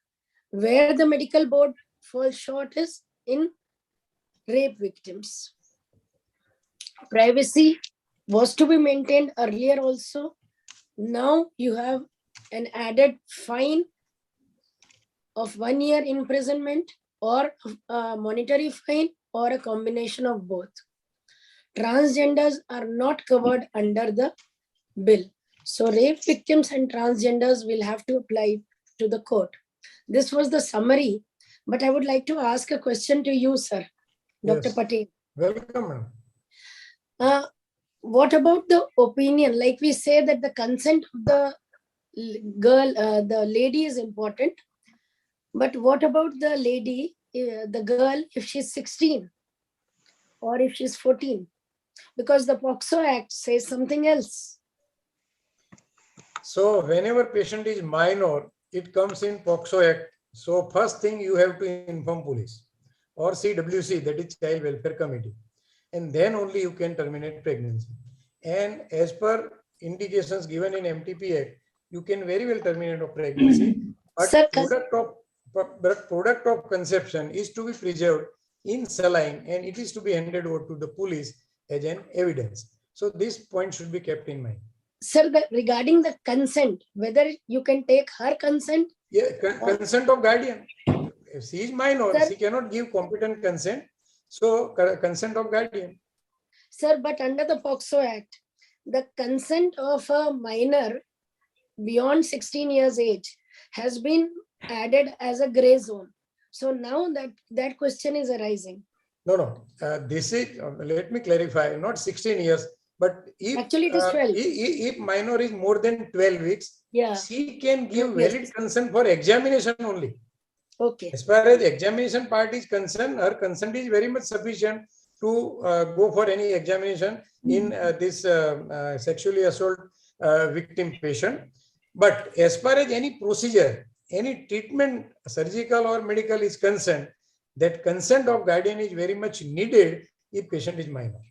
S8: Where the medical board falls short is in rape victims. Privacy was to be maintained earlier also. Now you have an added fine of 1 year imprisonment or a monetary fine or a combination of both. Transgenders are not covered under the bill. So rape victims and transgenders will have to apply to the court. This was the summary, but I would like to ask a question to you, sir, Dr.
S7: Yes.
S8: Patel.
S7: Welcome, madam.
S8: What about the opinion? Like we say that the consent of the girl, the lady is important. But what about the lady, the girl, if she's 16 or if she's 14? Because the POXO Act says something else.
S7: So whenever patient is minor, it comes in POXO Act. So first thing you have to inform police or CWC, that is Child Welfare Committee. And then only you can terminate pregnancy. And as per indications given in MTP Act, you can very well terminate a pregnancy. But
S8: Sir,
S7: product of conception is to be preserved in saline and it is to be handed over to the police as an evidence. So this point should be kept in mind.
S8: Sir, regarding the consent, whether you can take her consent?
S7: Yeah, consent of guardian. If she is minor,
S8: Sir,
S7: she cannot give competent consent. So consent of guardian.
S8: Sir, but under the POXO Act, the consent of a minor beyond 16 years age has been added as a gray zone. So now that question is arising.
S7: No. This is, let me clarify, not 16 years, but if
S8: Actually it is 12.
S7: If minor is more than 12 weeks,
S8: Yeah.
S7: she can give
S8: Yes.
S7: valid consent for examination only.
S8: Okay.
S7: As far as examination part is concerned, her consent is very much sufficient to go for any examination in this sexually assault victim patient. But as far as any procedure, any treatment, surgical or medical is concerned, that consent of guardian is very much needed if patient is minor.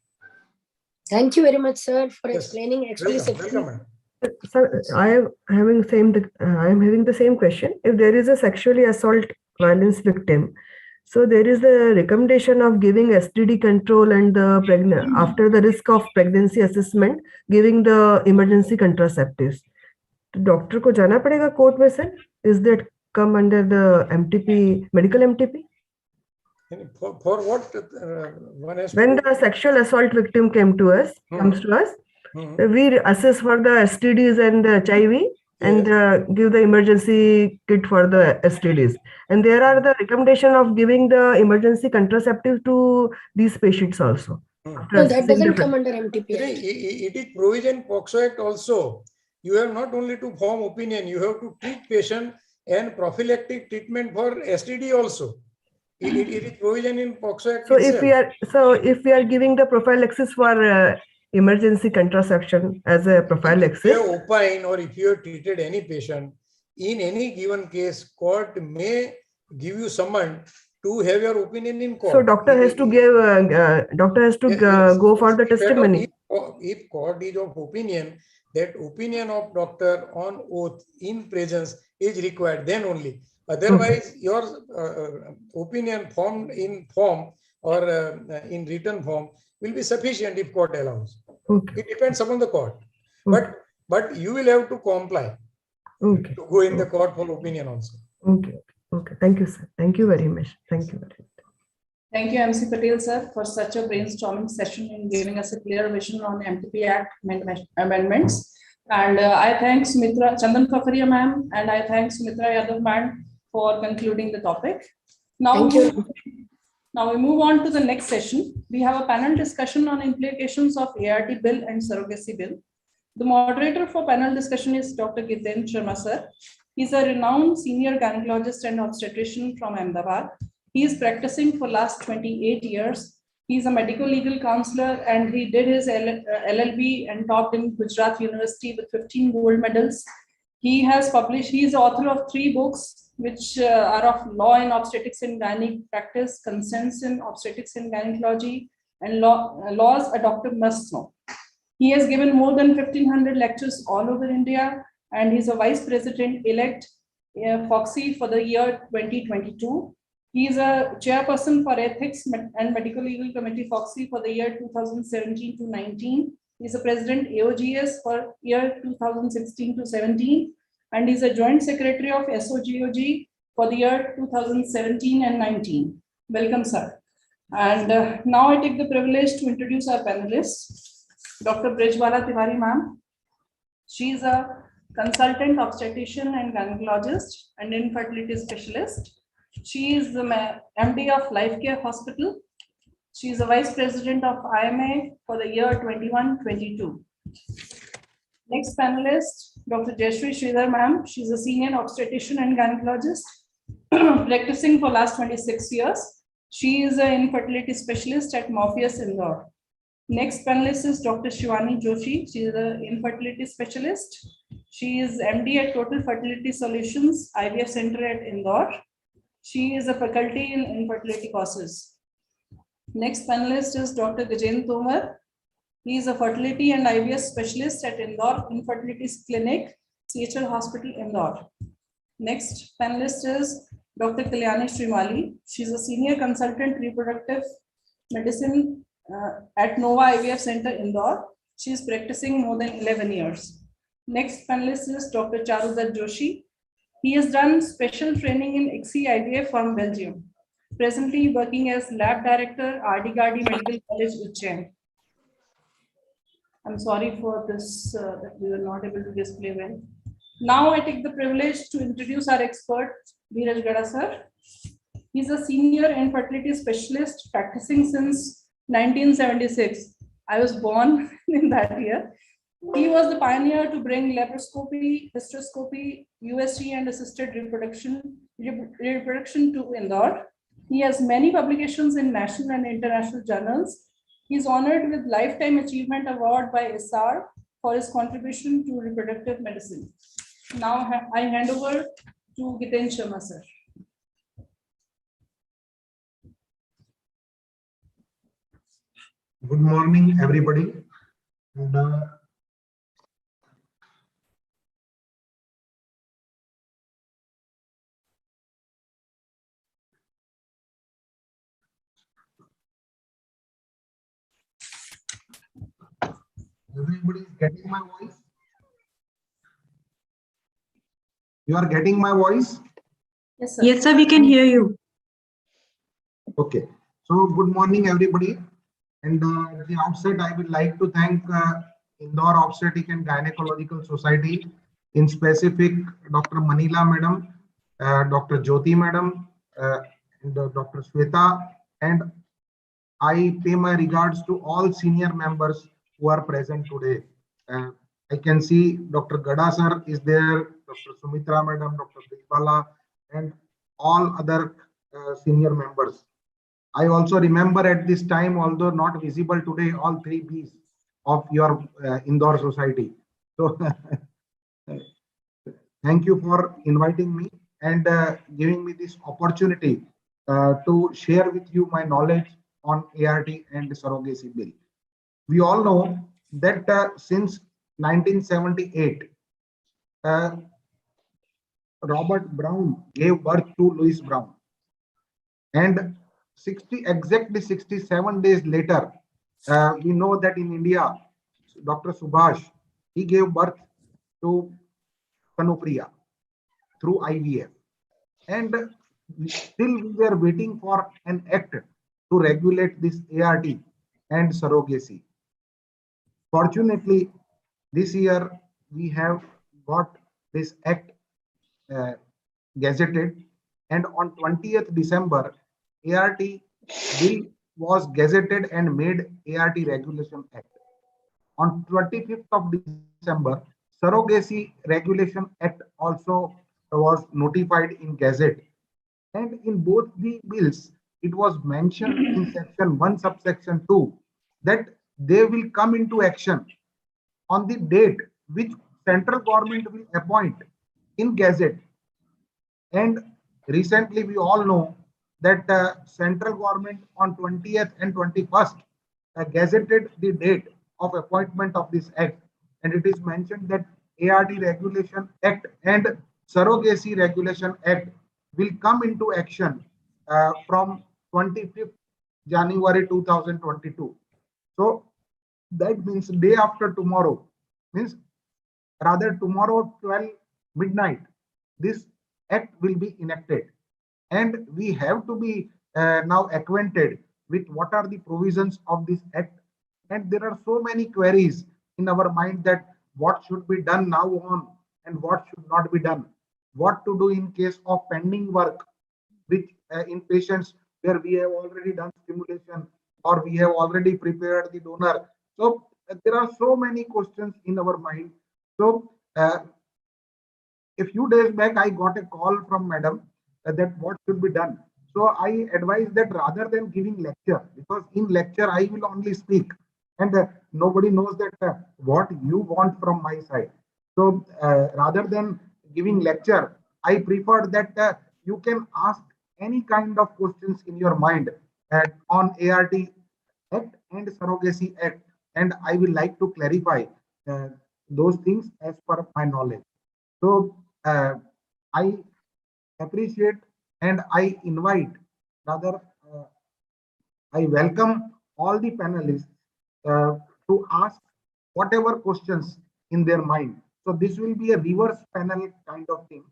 S8: Thank you very much, sir, for
S7: Yes.
S8: explaining explicitly.
S7: Welcome, madam.
S5: Sir, I am having the same question. If there is a sexually assault violence victim, so there is a recommendation of giving STD control and the pregnant after the risk of pregnancy assessment, giving the emergency contraceptives. तो doctor को जाना पड़ेगा court में sir? Is that come under the MTP, medical MTP?
S7: For what one has
S5: When
S7: to-
S5: the sexual assault victim comes to us, we assess for the STDs and the HIV and give the emergency kit for the STDs. And there are the recommendation of giving the emergency contraceptive to these patients also. after
S8: No, that
S5: assessing
S8: doesn't
S5: the-
S8: come under MTP. Act.
S7: It is provision POXO Act also. You have not only to form opinion, you have to treat patient and prophylactic treatment for STD also. It is provision in POXO Act.
S5: So
S7: itself.
S5: if we are giving the prophylaxis for emergency contraception as a
S7: If
S5: prophylaxis,
S7: you have opined or if you have treated any patient, in any given case, court may give you summon to have your opinion in court.
S5: so doctor has to give
S7: Yes.
S5: go for the
S7: If at all,
S5: testimony.
S7: If court is of opinion that opinion of doctor on oath in presence is required, then only. Otherwise, your opinion formed in form or in written form will be sufficient if court allows.
S5: Okay.
S7: It depends upon the court.
S5: Okay.
S7: But you will have to comply
S5: Okay.
S7: to go in the court for opinion also.
S5: Okay. Okay. Thank you, sir. Thank you very much. Thank you very much.
S1: Thank you, MC Patel, sir, for such a brainstorming session and giving us a clear vision on MTP Act amendments. And I thank Sumitra Chandan Kakaria ma'am, and I thank Sumitra Yadav ma'am for concluding the topic. Now,
S8: Thank you.
S1: Now we move on to the next session. We have a panel discussion on implications of ART bill and surrogacy bill. The moderator for panel discussion is Dr. Giten Sharma sir. He's a renowned senior gynecologist and obstetrician from Ahmedabad. He is practicing for last 28 years. He's a medical legal counselor and he did his LLB and topped in Gujarat University with 15 gold medals. He has published, he is the author of 3 books, which are of law in obstetrics and gynec practice, consents in obstetrics and gynecology, and laws a doctor must know. He has given more than 1,500 lectures all over India, and he's a vice president elect FOXI for the year 2022. He is a chairperson for Ethics and Medical Legal Committee FOXI for the year 2017 to 19. He's a president AOGS for year 2016 to 17. And he's a joint secretary of SOGOG for the year 2017 and 19. Welcome, sir. And now I take the privilege to introduce our panelists. Dr. Brijwala Tiwari, ma'am. She is a consultant obstetrician and gynecologist and infertility specialist. She is the MD of Life Care Hospital. She is the Vice President of IMA for the year 21-22. Next panelist, Dr. Jayashree Sridhar ma'am. She's a senior obstetrician and gynecologist practicing for last 26 years. She is an infertility specialist at Morpheus Indore. Next panelist is Dr. Shivani Joshi. She is an infertility specialist. She is MD at Total Fertility Solutions IVF Center at Indore. She is a faculty in infertility courses. Next panelist is Dr. Gajendra Tomar. He is a fertility and IVF specialist at Indore Infertility Clinic, CHL Hospital, Indore. Next panelist is Dr. Kalyani Srimali. She is a senior consultant reproductive medicine at Nova IVF Center, Indore. She is practicing more than 11 years. Next panelist is Dr. Charudat Joshi. He has done special training in ICSI IVF from Belgium. Presently working as lab director, RD Gardi Medical College, Ujjain. I'm sorry for this, that we were not able to display well. Now I take the privilege to introduce our expert, Dheeraj Gada sir. He's a senior infertility specialist practicing since 1976. I was born in that year. He was the pioneer to bring laparoscopy, hysteroscopy, USG and assisted reproduction to Indore. He has many publications in national and international journals. He is honored with Lifetime Achievement Award by SR for his contribution to reproductive medicine. Now I hand over to Giten Sharma sir.
S9: Good morning, everybody. And, everybody is getting my voice? You are getting my voice?
S1: Yes, sir.
S10: Yes, sir, we can hear you.
S9: Okay. So, good morning, everybody. And at the outset, I would like to thank Indore Obstetric and Gynecological Society, in specific, Dr. Manila Madam, Dr. Jyoti Madam, and Dr. Sweta, and I pay my regards to all senior members who are present today. I can see Dr. Gada sir is there, Dr. Sumitra Madam, Dr. Bala, and all other senior members. I also remember at this time, although not visible today, all 3 Bs of your Indore society. So thank you for inviting me and giving me this opportunity to share with you my knowledge on ART and surrogacy bill. We all know that since 1978, Robert Brown gave birth to Louis Brown, and exactly 67 days later, we know that in India, Dr. Subhash, he gave birth to Kanupriya through IVF, and still we were waiting for an act to regulate this ART and surrogacy. Fortunately, this year we have got this act gazetted, and on 20th December, ART bill was gazetted and made ART Regulation Act. On 25th of December, Surrogacy Regulation Act also was notified in Gazette. And in both the bills, it was mentioned in section 1 subsection 2 that they will come into action on the date which central government will appoint in Gazette. And recently we all know that central government on 20th and 21st gazetted the date of appointment of this act, and it is mentioned that ART Regulation Act and Surrogacy Regulation Act will come into action from 25th January 2022. So that means day after tomorrow, means rather tomorrow 12 midnight, this act will be enacted. And we have to be now acquainted with what are the provisions of this act. And there are so many queries in our mind that what should be done now on and what should not be done. What to do in case of pending work, which in patients where we have already done stimulation or we have already prepared the donor. So there are so many questions in our mind. So a few days back, I got a call from madam that what should be done. So I advise that rather than giving lecture, because in lecture I will only speak, and nobody knows that what you want from my side. So rather than giving lecture, I prefer that you can ask any kind of questions in your mind on ART Act and Surrogacy Act, and I will like to clarify those things as per my knowledge. So I appreciate and I invite, rather, I welcome all the panelists to ask whatever questions in their mind. So this will be a reverse panel kind of thing,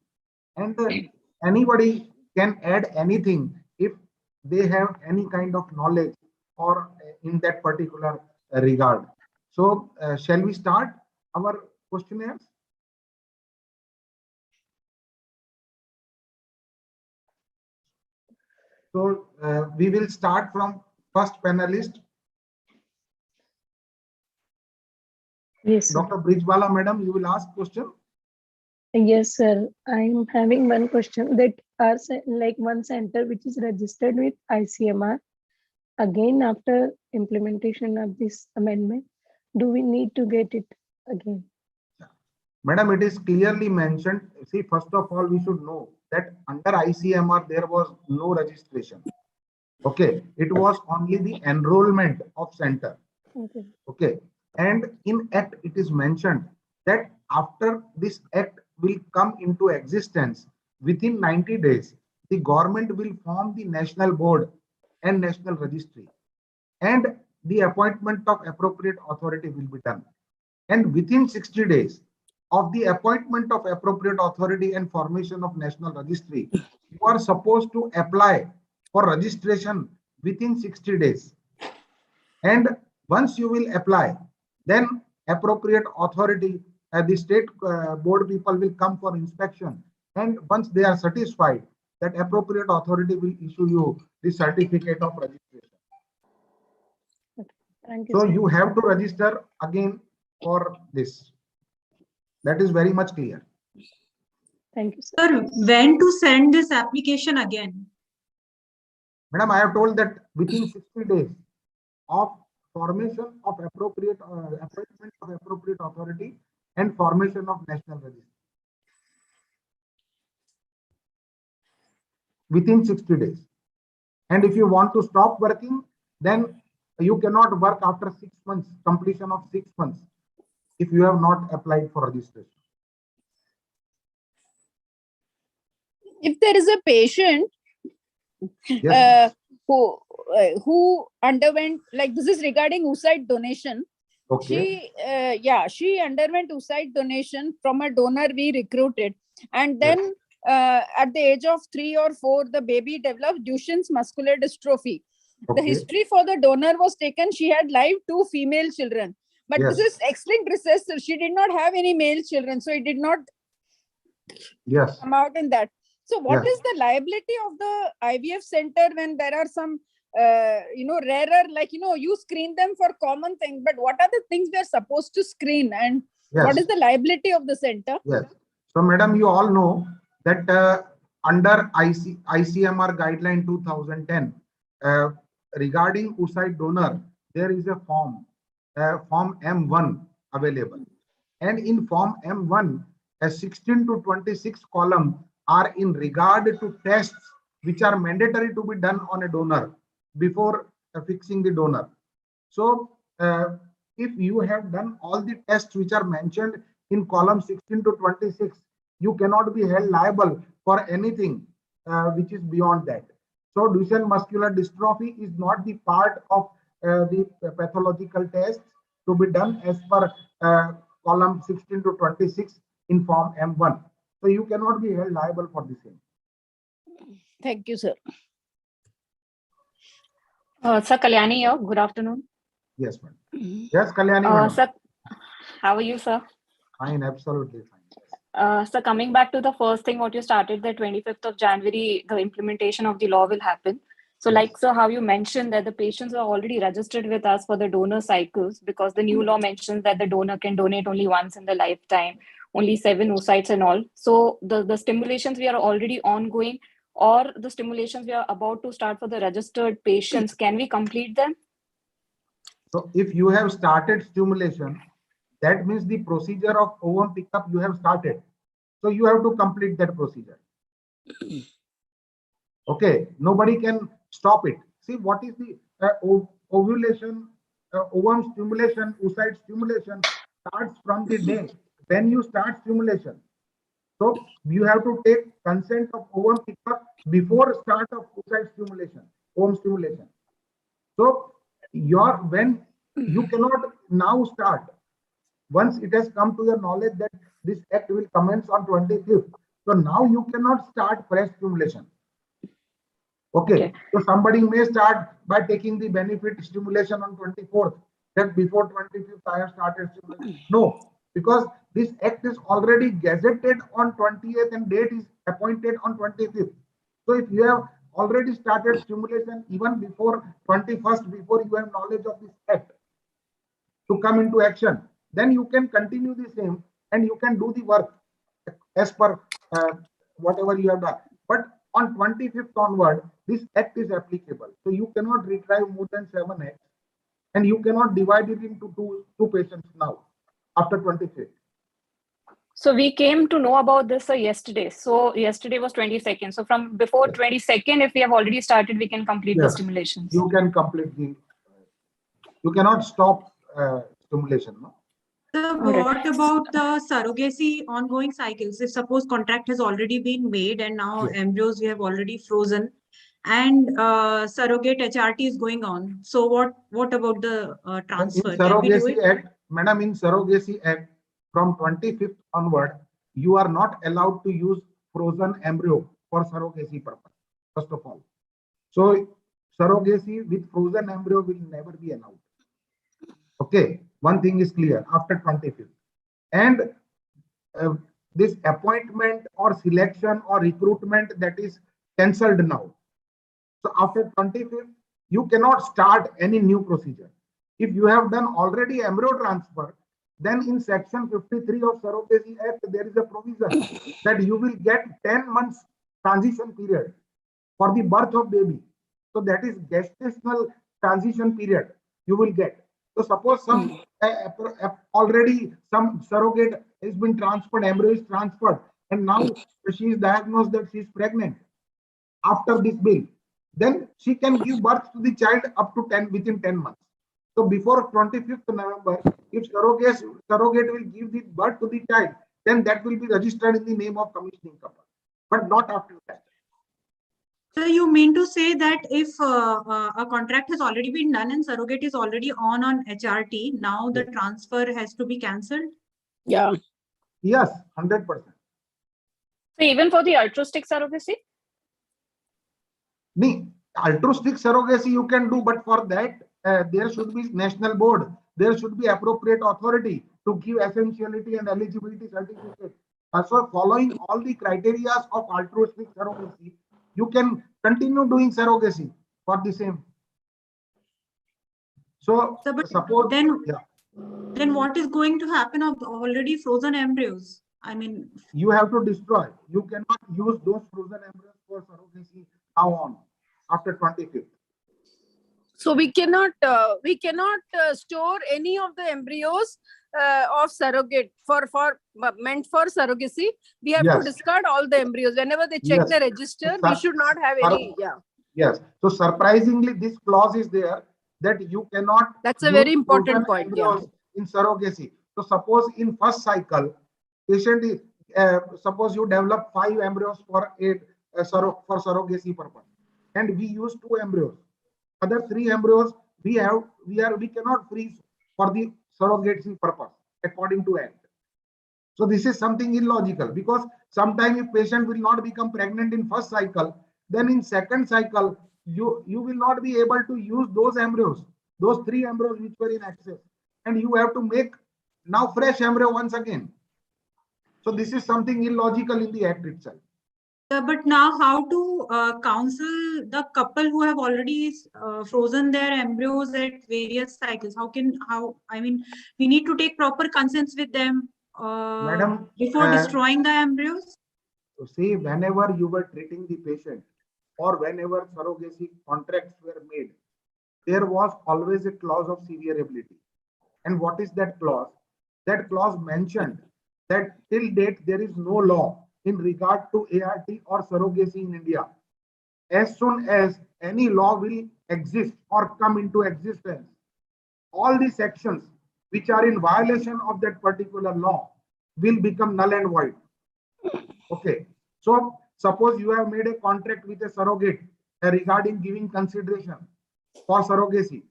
S9: and anybody can add anything if they have any kind of knowledge or in that particular regard. So shall we start our questionnaires? So we will start from first panelist.
S10: Yes, sir.
S9: Dr. Brijbala, madam, you will ask question.
S10: Yes, sir. I'm having one question that are like one center which is registered with ICMR. Again, after implementation of this amendment, do we need to get it again?
S9: Madam, it is clearly mentioned. See, first of all, we should know that under ICMR, there was no registration. Okay, it was only the enrollment of center.
S10: Okay.
S9: Okay, and in act, it is mentioned that after this act will come into existence, within 90 days, the government will form the national board and national registry, and the appointment of appropriate authority will be done. And within 60 days of the appointment of appropriate authority and formation of national registry, you are supposed to apply for registration within 60 days. And once you will apply, then appropriate authority, the state board people will come for inspection. And once they are satisfied, that appropriate authority will issue you the certificate of registration.
S10: Thank you.
S9: So
S10: sir.
S9: you have to register again for this. That is very much clear.
S10: Thank you, sir.
S11: Sir, when to send this application again?
S9: Madam, I have told that within 60 days of formation of appropriate appointment of appropriate authority and formation of national registry. Within 60 days. And if you want to stop working, then you cannot work after 6 months, completion of 6 months, if you have not applied for registration.
S12: If there is a patient
S9: Yes.
S12: who underwent, like this is regarding oocyte donation.
S9: Okay.
S12: She underwent oocyte donation from a donor we recruited, and then at the age of 3 or 4, the baby developed Duchenne's muscular dystrophy. The
S9: Okay.
S12: history for the donor was taken. She had live 2 female children, but
S9: Yes.
S12: this is X-linked recessive. She did not have any male children, so it did not
S9: Yes.
S12: come out in that. So what
S9: Yes.
S12: is the liability of the IVF center when there are some rarer, like, you screen them for common things, but what are the things they're supposed to screen, and what
S9: Yes.
S12: is the liability of the center?
S9: Yes. So, madam, you all know that under ICMR guideline 2010 regarding oocyte donor, there is a form M1 available, and in form M1, a 16 to 26 column are in regard to tests which are mandatory to be done on a donor before fixing the donor. So if you have done all the tests which are mentioned in column 16 to 26, you cannot be held liable for anything which is beyond that. So Duchenne muscular dystrophy is not the part of the pathological tests to be done as per column 16 to 26 in form M1. So you cannot be held liable for the same.
S12: Thank you, sir.
S13: Sir Kalyani here. Good afternoon.
S9: Yes, madam. Yes, Kalyani, madam.
S13: Sir, how are you, sir?
S9: Fine, absolutely fine.
S13: So coming back to the first thing, what you started, the 25th of January, the implementation of the law will happen. So like, sir, how you mentioned that the patients are already registered with us for the donor cycles, because the new law mentions that the donor can donate only once in the lifetime, only 7 oocytes and all. So the stimulations we are already ongoing, or the stimulations we are about to start for the registered patients, can we complete them?
S9: So if you have started stimulation, that means the procedure of ovum pickup you have started. So you have to complete that procedure. Okay, nobody can stop it. See, what is the ovulation, ovum stimulation, oocyte stimulation starts from the day when you start stimulation. So you have to take consent of ovum pickup before start of oocyte stimulation, ovum stimulation. So when you cannot now start, once it has come to your knowledge that this act will commence on 25th, so now you cannot start fresh stimulation. Okay, so somebody may start by taking the benefit stimulation on 24th, that before 25th I have started stimulation. No, because this act is already gazetted on 20th and date is appointed on 25th. So if you have already started stimulation even before 21st, before you have knowledge of this act to come into action, then you can continue the same and you can do the work as per whatever you have done. But on 25th onward, this act is applicable. So you cannot retrieve more than 7 acts, and you cannot divide it into two patients now after 25th.
S13: So we came to know about this yesterday. So yesterday was 22nd. So from before 22nd, if we have already started, we can complete the stimulations.
S9: You can complete the. You cannot stop stimulation. No?
S11: So what about the surrogacy ongoing cycles? If suppose contract has already been made and now embryos we have already frozen, and surrogate HRT is going on. So what about the transfer?
S9: In Surrogacy Act, Madam, in Surrogacy Act, from 25th onward, you are not allowed to use frozen embryo for surrogacy purpose, first of all. So surrogacy with frozen embryo will never be allowed. Okay, one thing is clear after 25th. And this appointment or selection or recruitment, that is cancelled now. So after 25th, you cannot start any new procedure. If you have done already embryo transfer, then in section 53 of Surrogacy Act, there is a provision that you will get 10 months transition period for the birth of baby. So that is gestational transition period you will get. So suppose some already some surrogate has been transferred, embryo is transferred, and now she is diagnosed that she is pregnant after this bill, then she can give birth to the child up to within 10 months. So before 25th November, if surrogate will give the birth to the child, then that will be registered in the name of commissioning couple, but not after that.
S11: So you mean to say that if a contract has already been done and surrogate is already on HRT, now the transfer has to be cancelled?
S8: Yeah.
S9: Yes, 100%.
S13: So even for the altruistic surrogacy?
S9: Altruistic surrogacy you can do, but for that there should be national board. There should be appropriate authority to give essentiality and eligibility certificate. So following all the criteria of altruistic surrogacy, you can continue doing surrogacy for the same. So suppose
S11: then what is going to happen of already frozen embryos? I mean,
S9: you have to destroy. You cannot use those frozen embryos for surrogacy now on after 25th.
S12: So we cannot store any of the embryos of surrogate meant for surrogacy. We have to discard all the embryos whenever they check the register. We should not have any.
S9: Yes. So surprisingly, this clause is there that you cannot.
S12: That's a very important point.
S9: In surrogacy. So suppose in first cycle, patient is suppose you develop 5 embryos for surrogacy purpose, and we use 2 embryos. Other 3 embryos we cannot freeze for the surrogacy purpose according to Act. So this is something illogical, because sometimes if patient will not become pregnant in first cycle, then in second cycle you will not be able to use those embryos, those 3 embryos which were in access, and you have to make now fresh embryo once again. So this is something illogical in the Act itself.
S11: But now how to counsel the couple who have already frozen their embryos at various cycles? I mean, we need to take proper consents with them
S9: Madam,
S11: before destroying the embryos?
S9: See, whenever you were treating the patient or whenever surrogacy contracts were made, there was always a clause of severability. And what is that clause? That clause mentioned that till date there is no law in regard to ART or surrogacy in India. As soon as any law will exist or come into existence, all the sections which are in violation of that particular law will become null and void. Okay, so suppose you have made a contract with a surrogate regarding giving consideration for surrogacy.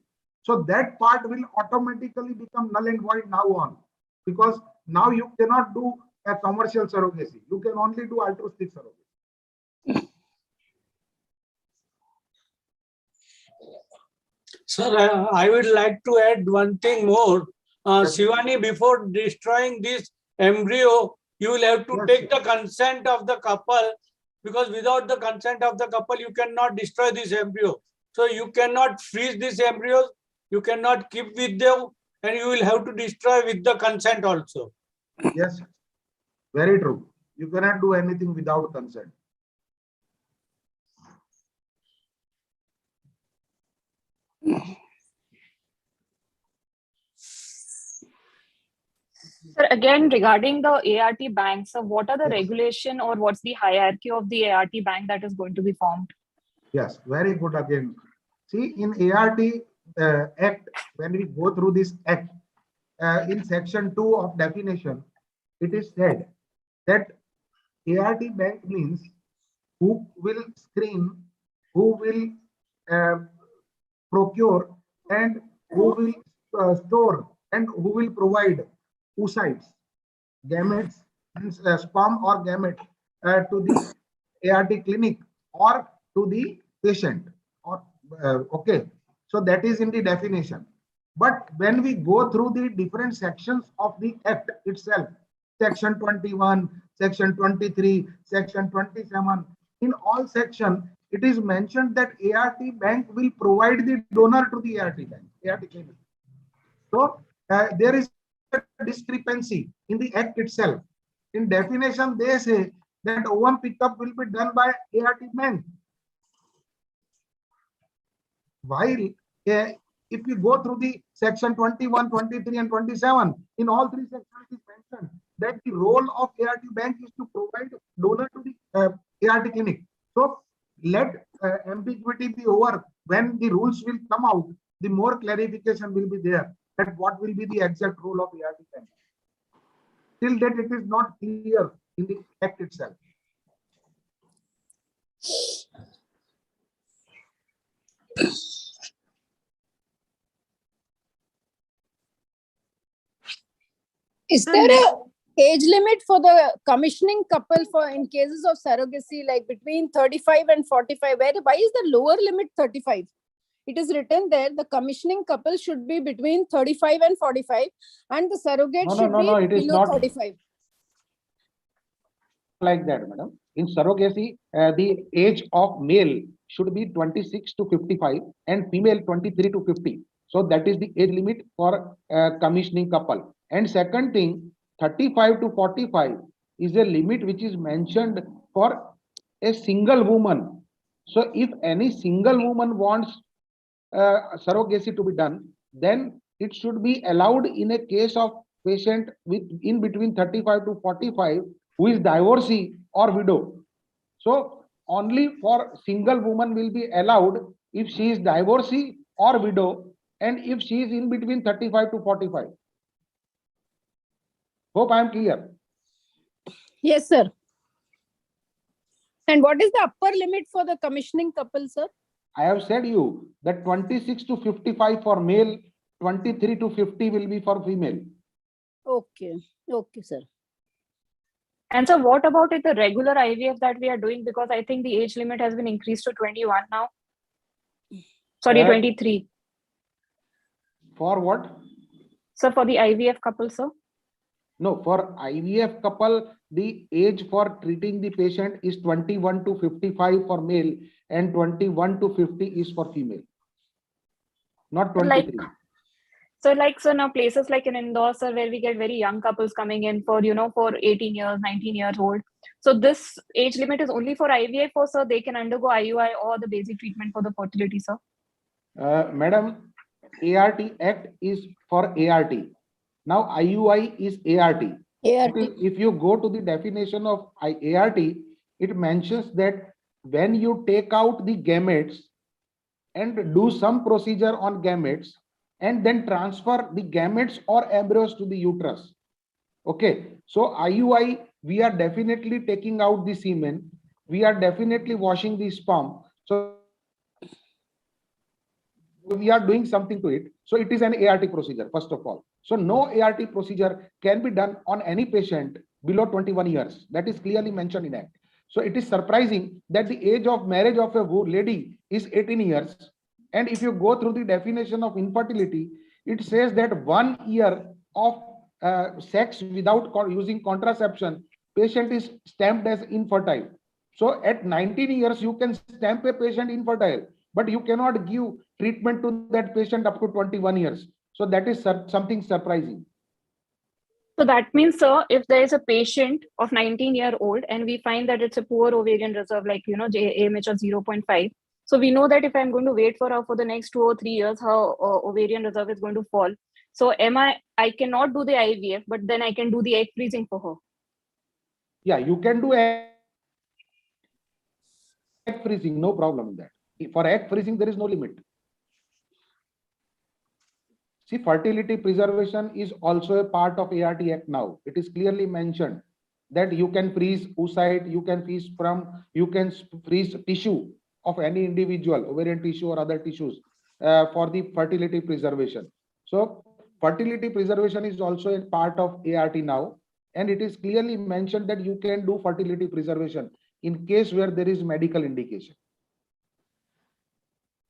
S9: So that part will automatically become null and void now on, because now you cannot do a commercial surrogacy. You can only do altruistic surrogacy.
S14: Sir, I would like to add one thing more. Shivani, before destroying this embryo, you will have to take the consent of the couple, because without the consent of the couple, you cannot destroy this embryo. So you cannot freeze these embryos, you cannot keep with them, and you will have to destroy with the consent also.
S9: Yes, very true. You cannot do anything without consent.
S13: Sir, again, regarding the ART bank, so what are the regulation or what's the hierarchy of the ART bank that is going to be formed?
S9: Yes, very good again. See, in ART Act, when we go through this Act, in section 2 of definition, it is said that ART bank means who will screen, who will procure, and who will store, and who will provide oocytes, gametes, and sperm or gamete to the ART clinic or to the patient. Or okay, so that is in the definition. But when we go through the different sections of the Act itself, section 21, section 23, section 27, in all sections, it is mentioned that ART bank will provide the donor to the ART bank, ART clinic. So there is a discrepancy in the Act itself. In definition, they say that ovum pickup will be done by ART bank. While if you go through the section 21, 23, and 27, in all three sections it is mentioned that the role of ART bank is to provide donor to the ART clinic. So let ambiguity be over. When the rules will come out, the more clarification will be there that what will be the exact role of ART bank. Till that it is not clear in the Act itself.
S12: Is there a age limit for the commissioning couple for in cases of surrogacy, like between 35 and 45? Why is the lower limit 35? It is written there the commissioning couple should be between 35 and 45, and the surrogate should be below 35.
S15: Like that, madam. In surrogacy, the age of male should be 26 to 55 and female 23 to 50. So that is the age limit for commissioning couple. And second thing, 35 to 45 is a limit which is mentioned for a single woman. So if any single woman wants surrogacy to be done, then it should be allowed in a case of patient with in between 35 to 45 who is divorcee or widow. So only for single woman will be allowed if she is divorcee or widow, and if she is in between 35 to 45. Hope I am clear.
S12: Yes, sir. And what is the upper limit for the commissioning couple, sir?
S15: I have said you that 26 to 55 for male, 23 to 50 will be for female.
S12: Okay. Okay, sir.
S13: And so what about the regular IVF that we are doing? Because I think the age limit has been increased to 21 now. Sorry, 23.
S15: For what?
S13: So for the IVF couple, sir?
S15: No, for IVF couple, the age for treating the patient is 21 to 55 for male and 21 to 50 is for female, not 23.
S13: So now places like in Indore, sir, where we get very young couples coming in for, for 18 years, 19 years old. So this age limit is only for IVF, or sir, they can undergo IUI or the basic treatment for the fertility, sir?
S15: Madam, ART Act is for ART. Now IUI is ART. If you go to the definition of ART, it mentions that when you take out the gametes and do some procedure on gametes and then transfer the gametes or embryos to the uterus. Okay, so IUI, we are definitely taking out the semen. We are definitely washing the sperm. So we are doing something to it. So it is an ART procedure, first of all. So no ART procedure can be done on any patient below 21 years. That is clearly mentioned in Act. So it is surprising that the age of marriage of a lady is 18 years. And if you go through the definition of infertility, it says that 1 year of sex without using contraception, patient is stamped as infertile. So at 19 years, you can stamp a patient infertile, but you cannot give treatment to that patient up to 21 years. So that is something surprising.
S13: So that means, sir, if there is a patient of 19-year-old and we find that it's a poor ovarian reserve, like, AMH of 0.5. So we know that if I'm going to wait for her for the next 2 or 3 years, her ovarian reserve is going to fall. So I cannot do the IVF, but then I can do the egg freezing for her.
S15: Yeah, you can do egg freezing, no problem in that. For egg freezing, there is no limit. See, fertility preservation is also a part of ART Act now. It is clearly mentioned that you can freeze oocyte, you can freeze sperm, you can freeze tissue of any individual, ovarian tissue or other tissues for the fertility preservation. So fertility preservation is also a part of ART now. And it is clearly mentioned that you can do fertility preservation in case where there is medical indication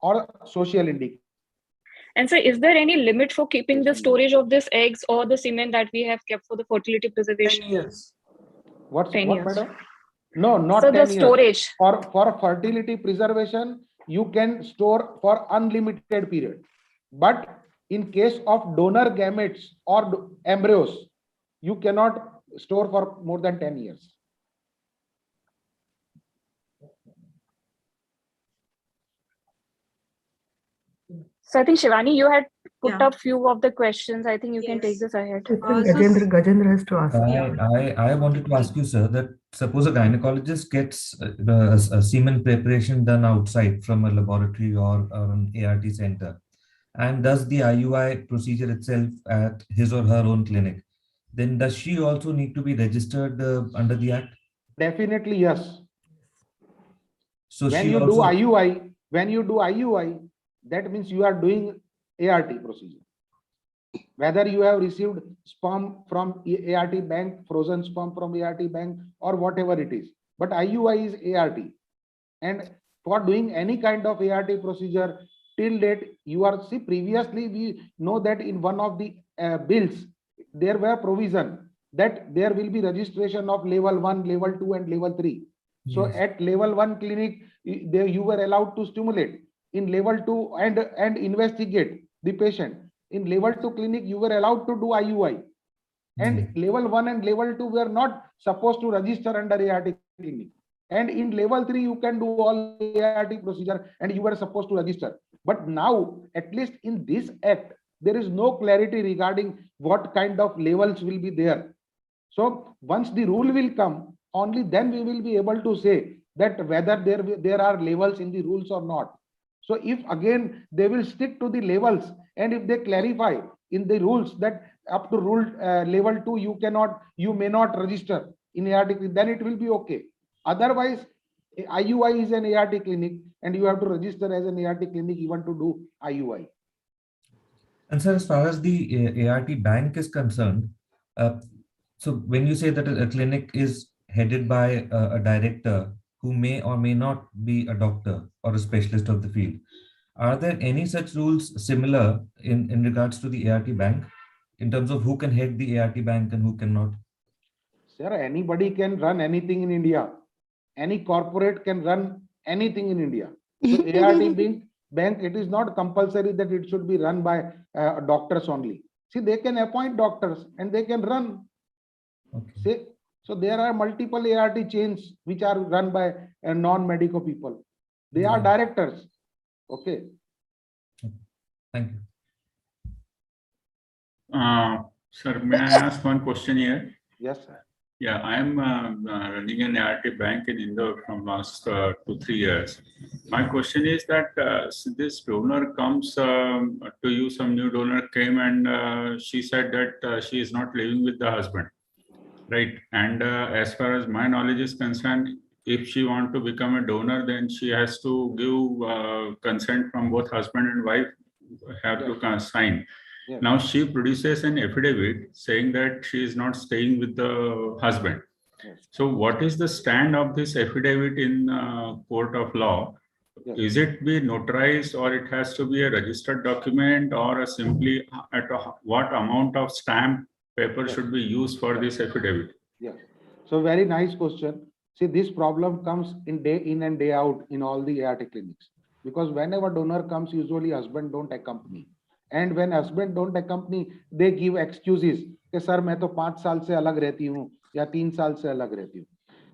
S15: or social indication.
S13: And so is there any limit for keeping the storage of this eggs or the semen that we have kept for the fertility preservation?
S14: 10 years.
S15: What,
S13: 10 years.
S15: madam? No, not
S13: So
S15: 10
S13: the
S15: years.
S13: storage.
S15: For fertility preservation, you can store for unlimited period. But in case of donor gametes or embryos, you cannot store for more than 10 years.
S13: So I think, Shivani, you had put up few of the questions. I think you can take this ahead.
S5: I think Gajendra has to ask.
S16: I wanted to ask you, sir, that suppose a gynecologist gets a semen preparation done outside from a laboratory or an ART center and does the IUI procedure itself at his or her own clinic, then does she also need to be registered under the Act?
S15: Definitely, yes.
S16: So
S15: when you do IUI, that means you are doing ART procedure. Whether you have received sperm from ART bank, frozen sperm from ART bank, or whatever it is. But IUI is ART. And for doing any kind of ART procedure, till date, you are, see, previously we know that in one of the bills, there were provision that there will be registration of level 1, level 2, and level 3. Yes. So at level 1 clinic, there you were allowed to stimulate. In level 2 and investigate the patient. In level 2 clinic, you were allowed to do IUI. And level 1 and level 2 were not supposed to register under ART clinic. And in level 3, you can do all ART procedure and you were supposed to register. But now, at least in this act, there is no clarity regarding what kind of levels will be there. So once the rule will come, only then we will be able to say that whether there are levels in the rules or not. So if again they will stick to the levels, and if they clarify in the rules that up to rule level 2 you may not register in ART, then it will be okay. Otherwise, IUI is an ART clinic, and you have to register as an ART clinic even to do IUI.
S16: And sir, as far as the ART bank is concerned, so when you say that a clinic is headed by a director who may or may not be a doctor or a specialist of the field, are there any such rules similar in regards to the ART bank? in terms of who can head the ART bank and who cannot?
S15: Sir, anybody can run anything in India. Any corporate can run anything in India. So ART bank, it is not compulsory that it should be run by doctors only. See, they can appoint doctors and they can run.
S16: Okay.
S15: See, so there are multiple ART chains which are run by non-medical people. They are directors. Okay.
S16: Thank you.
S17: Sir, may I ask one question here?
S15: Yes, sir.
S17: Yeah, I'm running an ART bank in Indore from last 2-3 years. My question is that this donor comes to you, some new donor came and she said that she is not living with the husband, right? And as far as my knowledge is concerned, if she wants to become a donor, then she has to give consent from both husband and wife, have to sign.
S15: Yes.
S17: Now she produces an affidavit saying that she is not staying with the husband.
S15: Yes.
S17: So what is the stand of this affidavit in court of law?
S15: Yes.
S17: Is it be notarized or it has to be a registered document or simply what amount of stamp paper
S15: Yes.
S17: should be used for this affidavit?
S15: Yes. So very nice question. See, this problem comes in day in and day out in all the ART clinics, because whenever donor comes, usually husband don't accompany. And when husband don't accompany, they give excuses. कि sir मैं तो 5 साल से अलग रहती हूँ या 3 साल से अलग रहती हूँ.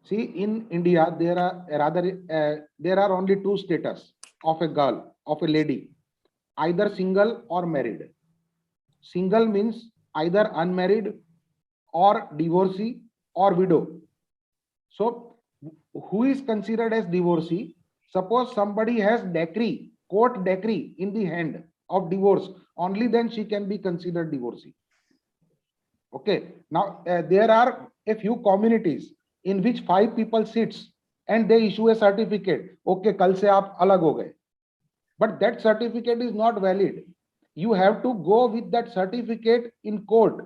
S15: See, in India, there are only 2 status of a girl, of a lady, either single or married. Single means either unmarried or divorcee or widow. So who is considered as divorcee? Suppose somebody has decree, court decree in the hand of divorce, only then she can be considered divorcee. Okay. Now there are a few communities in which 5 people sits and they issue a certificate. Okay, kal se aap alag ho gaye. But that certificate is not valid. You have to go with that certificate in court.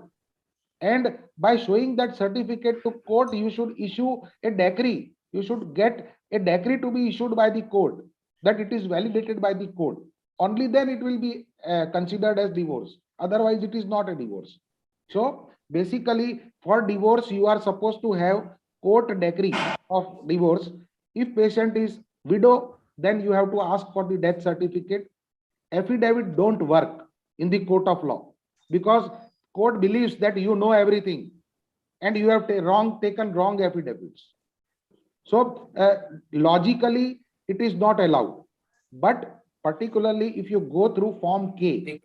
S15: And by showing that certificate to court, you should issue a decree. You should get a decree to be issued by the court that it is validated by the court. Only then it will be considered as divorce. Otherwise, it is not a divorce. So basically, for divorce, you are supposed to have court decree of divorce. If patient is widow, then you have to ask for the death certificate. Affidavit don't work in the court of law because court believes that you know everything and you have taken wrong affidavits. So logically, it is not allowed. But particularly if you go through Form K,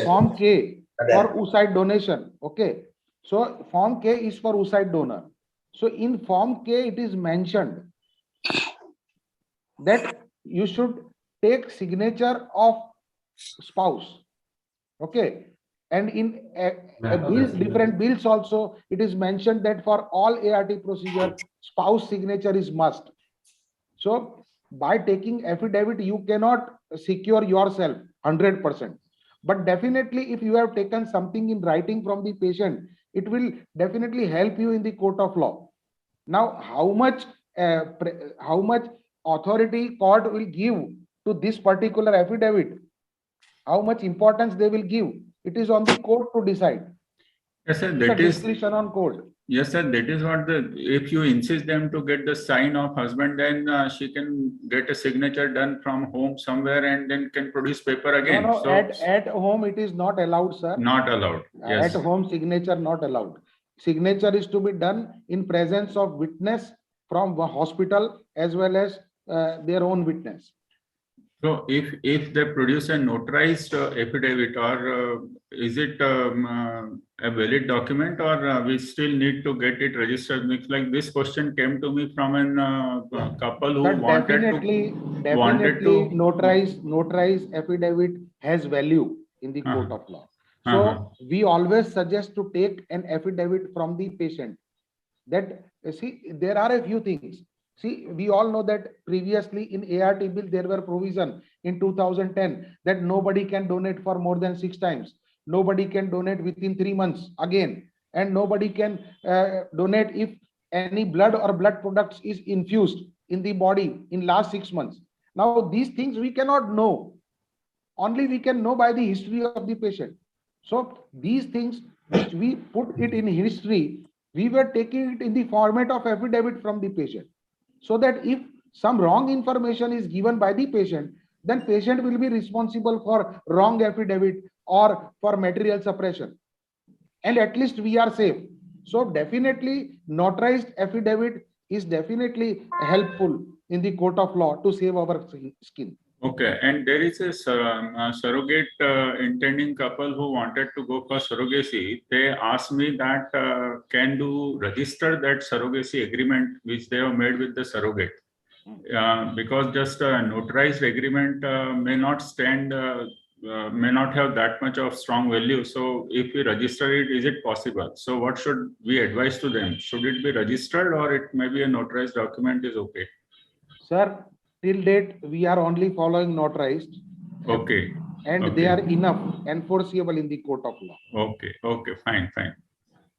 S15: Form K for oocyte donation. Okay. So Form K is for oocyte donor. So in Form K, it is mentioned that you should take signature of spouse. Okay. And in bills, different bills also, it is mentioned that for all ART procedure, spouse signature is must. So by taking affidavit, you cannot secure yourself 100%. But definitely, if you have taken something in writing from the patient, it will definitely help you in the court of law. Now, how much authority court will give to this particular affidavit, how much importance they will give, it is on the court to decide.
S17: Yes, sir,
S15: that is discretion on court.
S17: Yes, sir, that is what if you insist them to get the sign of husband, then she can get a signature done from home somewhere and then can produce paper again.
S15: No,
S17: so
S15: at home it is not allowed, sir.
S17: Not allowed. Yes.
S15: At home signature not allowed. Signature is to be done in presence of witness from the hospital as well as their own witness.
S17: So if they produce a notarized affidavit, or is it a valid document, or we still need to get it registered? Like this question came to me from a couple who
S15: definitely notarized affidavit has value in the court of law. So we always suggest to take an affidavit from the patient. That see, there are a few things. See, we all know that previously in ART bill, there were provision in 2010 that nobody can donate for more than 6 times. Nobody can donate within 3 months again. And nobody can donate if any blood or blood products is infused in the body in last 6 months. Now, these things we cannot know. Only we can know by the history of the patient. So these things which we put it in history, we were taking it in the format of affidavit from the patient. So that if some wrong information is given by the patient, then patient will be responsible for wrong affidavit or for material suppression. And at least we are safe. So definitely notarized affidavit is definitely helpful in the court of law to save our skin.
S17: Okay, and there is a surrogate intending couple who wanted to go for surrogacy. They asked me that can do register that surrogacy agreement which they have made with the surrogate, because just a notarized agreement may not stand, may not have that much of strong value. So if we register it, is it possible? So what should we advise to them? Should it be registered or it may be a notarized document is okay?
S15: Sir, till date, we are only following notarized.
S17: Okay.
S15: And
S17: okay.
S15: they are enough enforceable in the court of law.
S17: Okay, okay, fine, fine.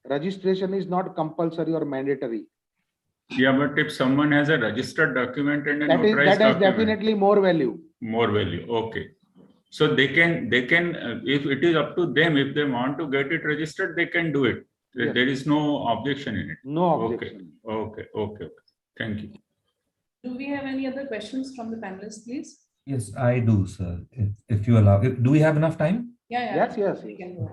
S15: Registration is not compulsory or mandatory.
S17: Yeah, but if someone has a registered document and a
S15: That
S17: notarized
S15: has
S17: document,
S15: definitely more value.
S17: more value. Okay. So they can, if it is up to them, if they want to get it registered, they can do it.
S15: Yes.
S17: There is no objection in it.
S15: No objection.
S17: Okay, okay, okay. Thank you.
S1: Do we have any other questions from the panelists, please?
S16: Yes, I do, sir. If you allow. Do we have enough time?
S1: Yeah.
S15: Yes.
S1: We can go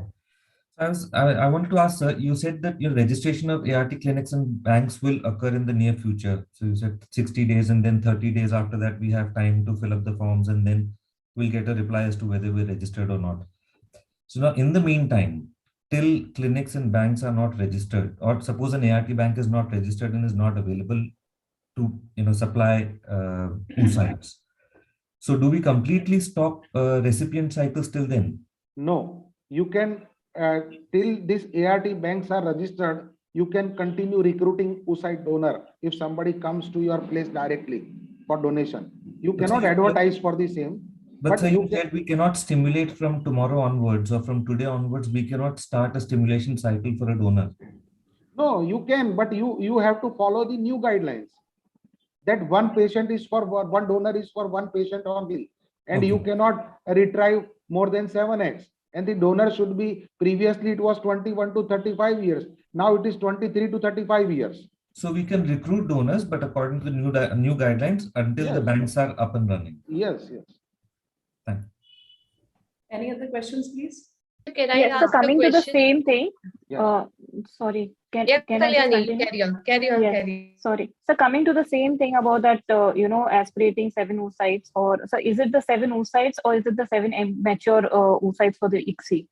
S1: ahead.
S16: I wanted to ask, sir, you said that your registration of ART clinics and banks will occur in the near future. So you said 60 days and then 30 days after that, we have time to fill up the forms and then we'll get a reply as to whether we're registered or not. So now in the meantime, till clinics and banks are not registered, or suppose an ART bank is not registered and is not available to supply oocytes. So do we completely stop recipient cycles till then?
S15: No, you can till these ART banks are registered, you can continue recruiting oocyte donor if somebody comes to your place directly for donation. You cannot advertise for the same.
S16: But sir, you said we cannot stimulate from tomorrow onwards or from today onwards. We cannot start a stimulation cycle for a donor.
S15: No, you can, but you have to follow the new guidelines. That one patient is for one donor is for one patient only, and
S16: Okay.
S15: you cannot retrieve more than 7x. And the donor should be, previously it was 21 to 35 years. Now it is 23 to 35 years.
S16: So we can recruit donors, but according to the new guidelines, until the banks are up and running.
S15: Yes.
S16: Thank you.
S1: Any other questions, please?
S3: Can I
S13: Yes, so
S3: ask a
S13: coming to the
S3: question?
S13: same thing,
S15: Yeah.
S13: sorry, can
S3: Yeah,
S13: I just
S3: Kalyani,
S13: continue?
S3: carry on.
S13: Yes, sorry. So coming to the same thing about that, aspirating 7 oocytes, so is it the 7 oocytes or is it the 7 mature oocytes for the ICSI?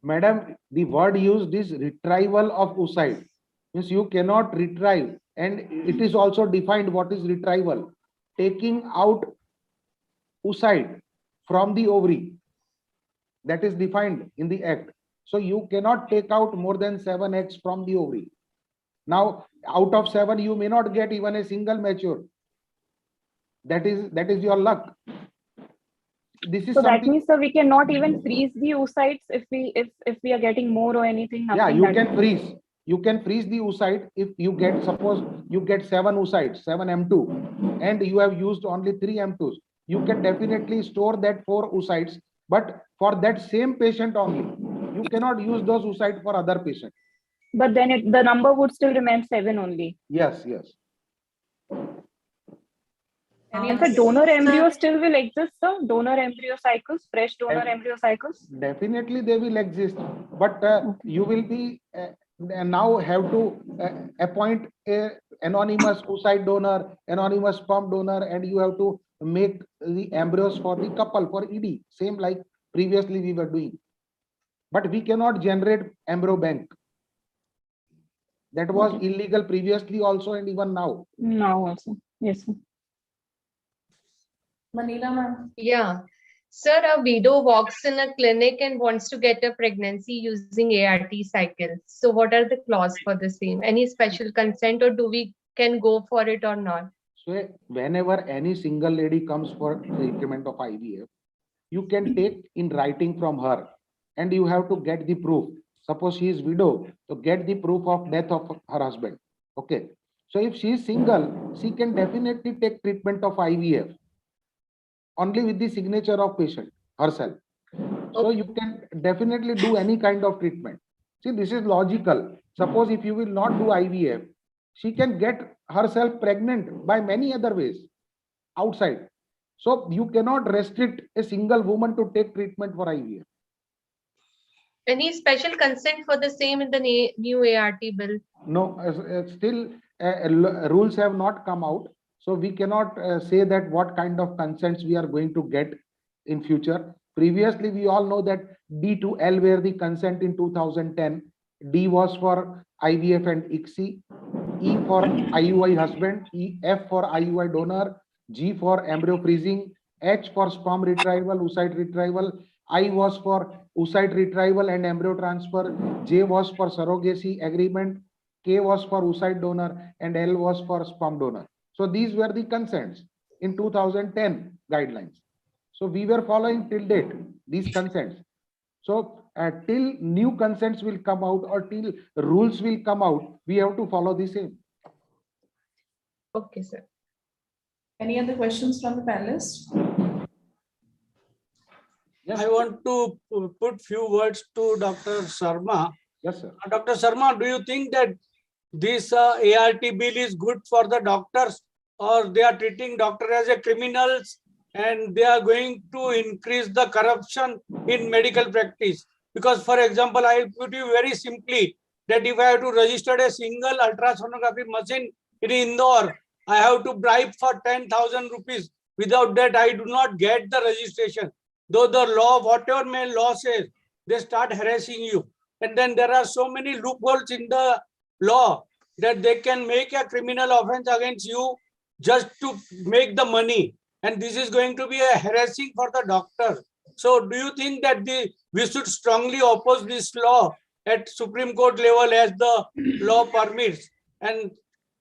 S15: Madam, the word used is retrieval of oocyte. Means you cannot retrieve, and it is also defined what is retrieval. Taking out oocyte from the ovary. That is defined in the act. So you cannot take out more than 7 eggs from the ovary. Now, out of 7, you may not get even a single mature. That is your luck. This is
S13: So that
S15: something.
S13: means, so we cannot even freeze the oocytes if we are getting more or anything.
S15: Yeah,
S13: nothing
S15: you
S13: that
S15: can freeze. You can freeze the oocyte if you get, suppose you get 7 oocytes, 7 M2, and you have used only 3 M2s. You can definitely store that 4 oocytes, but for that same patient only. You cannot use those oocytes for other patients.
S13: But then the number would still remain 7 only.
S15: Yes.
S13: And the donor embryo still will exist, sir? Donor embryo cycles, fresh donor embryo cycles?
S15: Definitely they will exist, but you will be now have to appoint a anonymous oocyte donor, anonymous sperm donor, and you have to make the embryos for the couple for ED, same like previously we were doing. But we cannot generate embryo bank. That was illegal previously also and even now.
S13: Now also, yes, sir.
S1: Manila, ma'am.
S3: Yeah. Sir, a widow walks in a clinic and wants to get a pregnancy using ART cycles. So what are the clauses for the same? Any special consent, or do we can go for it or not?
S15: So whenever any single lady comes for treatment of IVF, you can take in writing from her, and you have to get the proof. Suppose she is widow, so get the proof of death of her husband. Okay. So if she is single, she can definitely take treatment of IVF only with the signature of patient herself. So you can definitely do any kind of treatment. See, this is logical. Suppose if you will not do IVF, she can get herself pregnant by many other ways outside. So you cannot restrict a single woman to take treatment for IVF.
S3: Any special consent for the same in the new ART bill?
S15: No, still rules have not come out. So we cannot say that what kind of consents we are going to get in future. Previously, we all know that D to L were the consent in 2010. D was for IVF and ICSI, E for IUI husband, F for IUI donor, G for embryo freezing, H for sperm retrieval, oocyte retrieval, I was for oocyte retrieval and embryo transfer, J was for surrogacy agreement, K was for oocyte donor, and L was for sperm donor. So these were the consents in 2010 guidelines. So we were following till date these consents. So till new consents will come out or till rules will come out, we have to follow the same.
S3: Okay, sir.
S1: Any other questions from the panelists?
S14: Yes. I want to put few words to Dr. Sharma.
S15: Yes, sir.
S14: Dr. Sharma, do you think that this ART bill is good for the doctors, or they are treating doctors as a criminals and they are going to increase the corruption in medical practice? Because, for example, I put you very simply that if I have to register a single ultrasonography machine in Indore, I have to bribe for 10,000 rupees. Without that, I do not get the registration. Though the law, whatever may law says, they start harassing you. And then there are so many loopholes in the law that they can make a criminal offense against you just to make the money. And this is going to be a harassing for the doctor. So do you think that we should strongly oppose this law at Supreme Court level as the law permits? And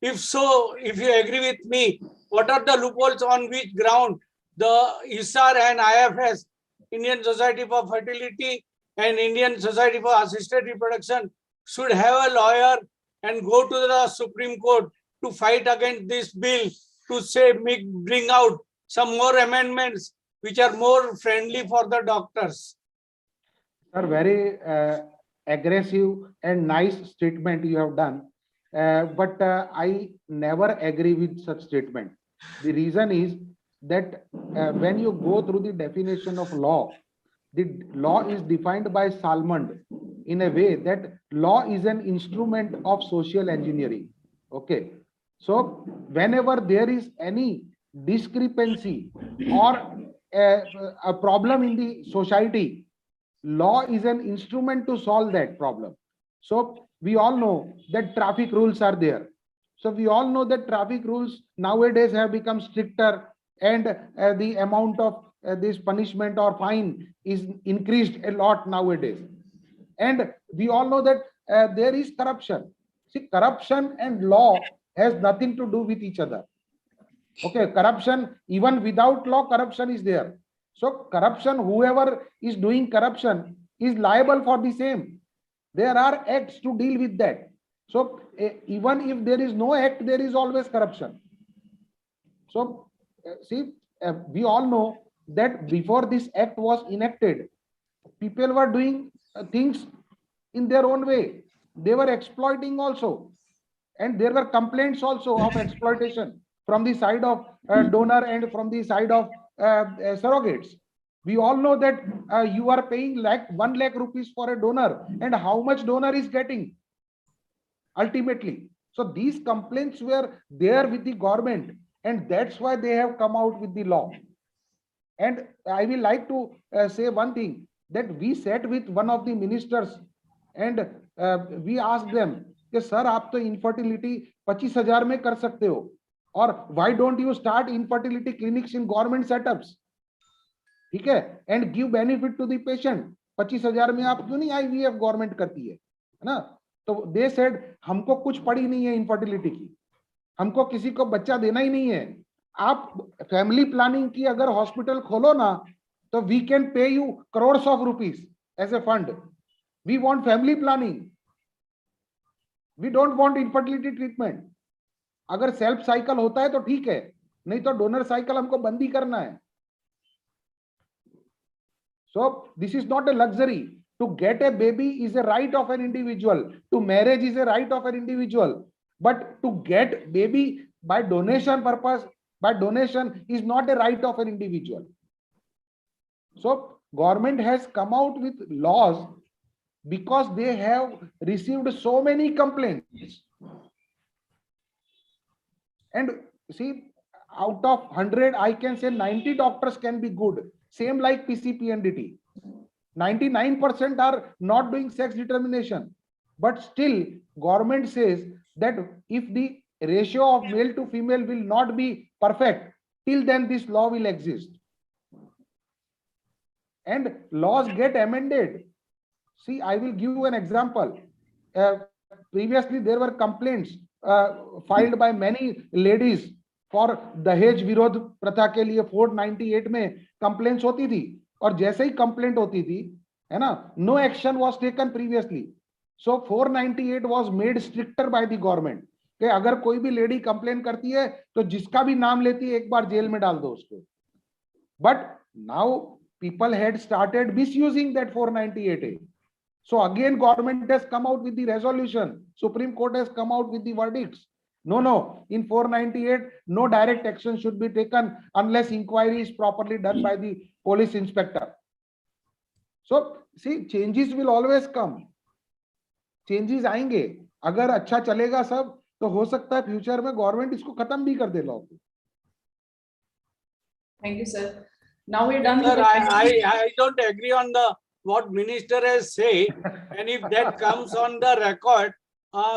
S14: if so, if you agree with me, what are the loopholes on which ground the ISAR and IFS, Indian Society for Fertility and Indian Society for Assisted Reproduction, should have a lawyer and go to the Supreme Court to fight against this bill, to say, bring out some more amendments which are more friendly for the doctors?
S15: Sir, very aggressive and nice statement you have done. But I never agree with such statement. The reason is that when you go through the definition of law, the law is defined by Salmond in a way that law is an instrument of social engineering. Okay. So whenever there is any discrepancy or a problem in the society, law is an instrument to solve that problem. So we all know that traffic rules are there. So we all know that traffic rules nowadays have become stricter, and the amount of this punishment or fine is increased a lot nowadays. And we all know that there is corruption. See, corruption and law has nothing to do with each other. Okay, corruption, even without law, corruption is there. So corruption, whoever is doing corruption is liable for the same. There are acts to deal with that. So even if there is no act, there is always corruption. So see, we all know that before this act was enacted, people were doing things in their own way. They were exploiting also. And there were complaints also of exploitation from the side of donor and from the side of surrogates. We all know that you are paying 1 lakh rupees for a donor, and how much donor is getting ultimately. So these complaints were there with the government, and that's why they have come out with the law. And I will like to say one thing, that we sat with one of the ministers and we asked them, sir, आप तो infertility 25,000 में कर सकते हो, और why don't you start infertility clinics in government setups? ठीक है, and give benefit to the patient. 25,000 में आप क्यों नहीं IVF गवर्नमेंट करती है ना? तो they said, हमको कुछ पड़ी नहीं है infertility की, हमको किसी को बच्चा देना ही नहीं है. आप फैमिली प्लानिंग की अगर हॉस्पिटल खोलो ना, तो we can pay you crores of rupees as a fund. We want family planning. We don't want infertility treatment. अगर सेल्फ साइकिल होता है तो ठीक है, नहीं तो डोनर साइकिल हमको बंद ही करना है. So this is not a luxury. To get a baby is a right of an individual. To marriage is a right of an individual. But to get baby by donation purpose, by donation is not a right of an individual. So government has come out with laws because they have received so many complaints. And see, out of 100, I can say 90 doctors can be good. Same like PCP and DT. 99% are not doing sex determination. But still, government says that if the ratio of male to female will not be perfect, till then this law will exist. And laws get amended. See, I will give you an example. Previously, there were complaints filed by many ladies for Dahej Virodh Pratha के लिए 498 में complaints होती थी, और जैसे ही complaint होती थी, है ना, no action was taken previously. So 498 was made stricter by the government. कि अगर कोई भी lady complain करती है, तो जिसका भी नाम लेती है, एक बार जेल में डाल दो उसको. But now people had started misusing that 498A. So again, government has come out with the resolution. Supreme Court has come out with the verdicts. No, in 498, no direct action should be taken unless inquiry is properly done by the police inspector. So see, changes will always come. Changes आएंगे. अगर अच्छा चलेगा सब, तो हो सकता है future में गवर्नमेंट इसको खत्म भी कर दे लॉ को.
S1: Thank you, sir. Now we're done.
S14: Sir, I don't agree on the what minister has said, and if that comes on the record,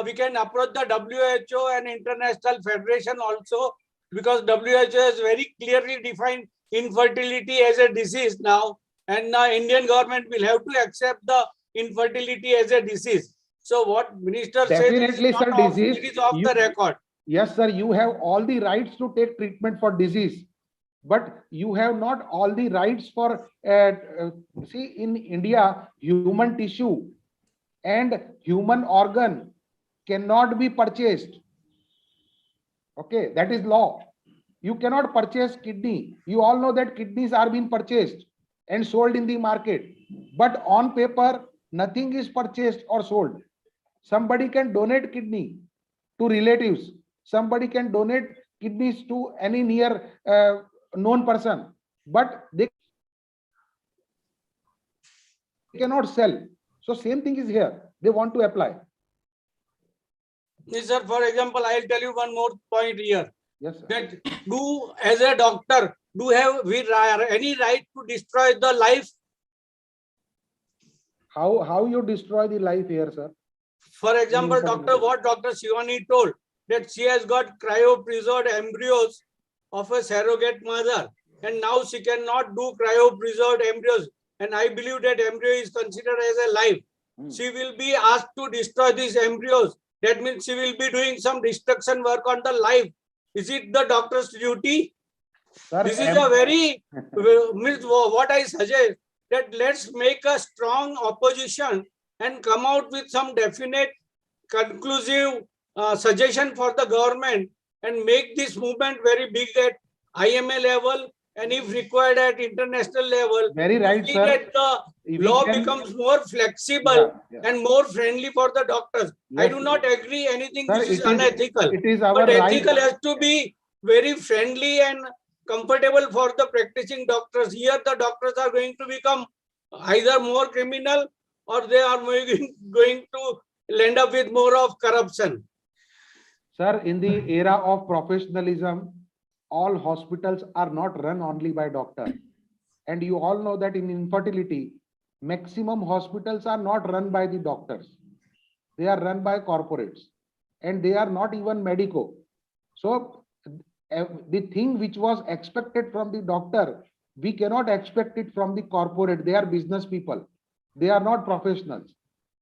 S14: we can approach the WHO and International Federation also, because WHO has very clearly defined infertility as a disease now, and the Indian government will have to accept the infertility as a disease. So what minister said is not off, it is off the record.
S15: Yes, sir, you have all the rights to take treatment for disease, but you have not all the rights for, see, in India, human tissue and human organ cannot be purchased. Okay, that is law. You cannot purchase kidney. You all know that kidneys are being purchased and sold in the market. But on paper, nothing is purchased or sold. Somebody can donate kidney to relatives. Somebody can donate kidneys to any near known person, but they cannot sell. So same thing is here. They want to apply.
S14: Yes, sir. For example, I'll tell you one more point here.
S15: Yes, sir.
S14: That do, as a doctor, do have we any right to destroy the life?
S15: How you destroy the life here, sir?
S14: For example, Dr. Shivani told that she has got cryopreserved embryos of a surrogate mother, and now she cannot do cryopreserved embryos. And I believe that embryo is considered as a life. She will be asked to destroy these embryos. That means she will be doing some destruction work on the life. Is it the doctor's duty?
S15: Sir,
S14: this is a very, what I suggest, that let's make a strong opposition and come out with some definite, conclusive suggestion for the government, and make this movement very big at IMA level, and if required at international level.
S15: Very right, sir.
S14: That the law becomes more flexible and more friendly for the doctors.
S15: Yes,
S14: I do not agree anything
S15: sir,
S14: this is unethical.
S15: It is our
S14: but
S15: right.
S14: ethical has to be very friendly and comfortable for the practicing doctors. Here the doctors are going to become either more criminal, or they are going to end up with more of corruption.
S15: Sir, in the era of professionalism, all hospitals are not run only by doctors. And you all know that in infertility, maximum hospitals are not run by the doctors. They are run by corporates, and they are not even medico. So the thing which was expected from the doctor, we cannot expect it from the corporate. They are business people. They are not professionals.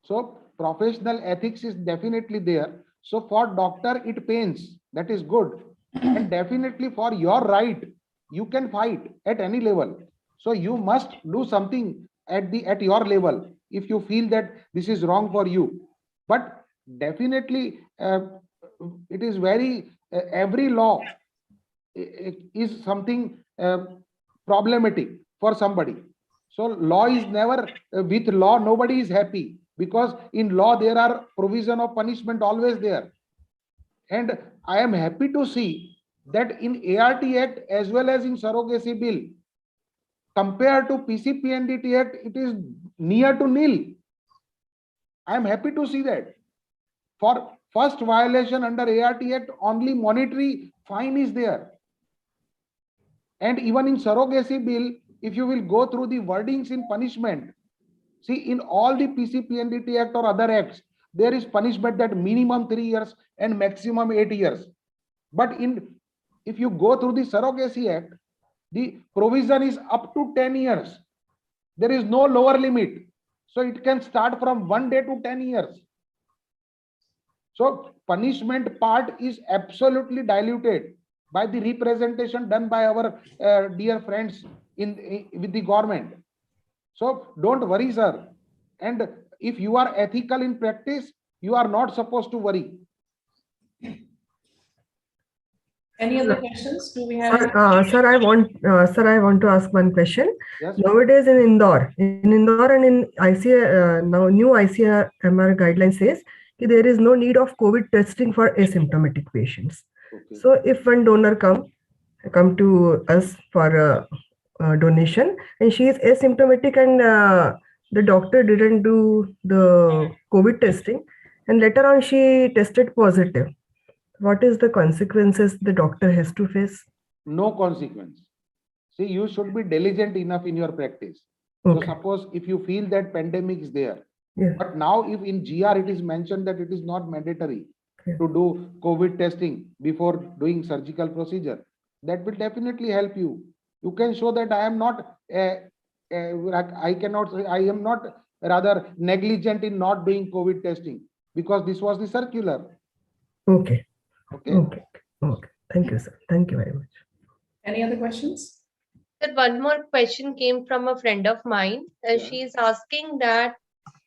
S15: So professional ethics is definitely there. So for doctor, it pains. That is good. And definitely for your right, you can fight at any level. So you must do something at your level if you feel that this is wrong for you. But definitely it is very, every law is something problematic for somebody. So law is never, with law, nobody is happy, because in law there are provision of punishment always there. And I am happy to see that in ART Act as well as in surrogacy bill, compared to PCPNDT Act, it is near to nil. I am happy to see that. For first violation under ART Act, only monetary fine is there. And even in surrogacy bill, if you will go through the wordings in punishment, see, in all the PCPNDT Act or other acts, there is punishment that minimum 3 years and maximum 8 years. But if you go through the Surrogacy Act, the provision is up to 10 years. There is no lower limit. So it can start from 1 day to 10 years. So punishment part is absolutely diluted by the representation done by our dear friends with the government. So don't worry, sir. And if you are ethical in practice, you are not supposed to worry.
S1: Any other questions? Do we have?
S5: Sir, I want to ask one question.
S15: Yes.
S5: Nowadays in Indore and in now new ICMR guidelines says there is no need of COVID testing for asymptomatic patients.
S15: Okay.
S5: So if one donor come to us for a donation and she is asymptomatic and the doctor didn't do the COVID testing and later on she tested positive, what is the consequences the doctor has to face?
S15: No consequence. See, you should be diligent enough in your practice.
S5: Okay.
S15: So suppose if you feel that pandemic is there,
S5: Yeah.
S15: but now if in GR it is mentioned that it is not mandatory to do COVID testing before doing surgical procedure, that will definitely help you. You can show that I am not, I am not rather negligent in not doing COVID testing, because this was the circular.
S5: Okay.
S15: Okay.
S5: Okay. Okay. Thank you, sir. Thank you very much.
S1: Any other questions?
S3: Sir, one more question came from a friend of mine. She is asking that,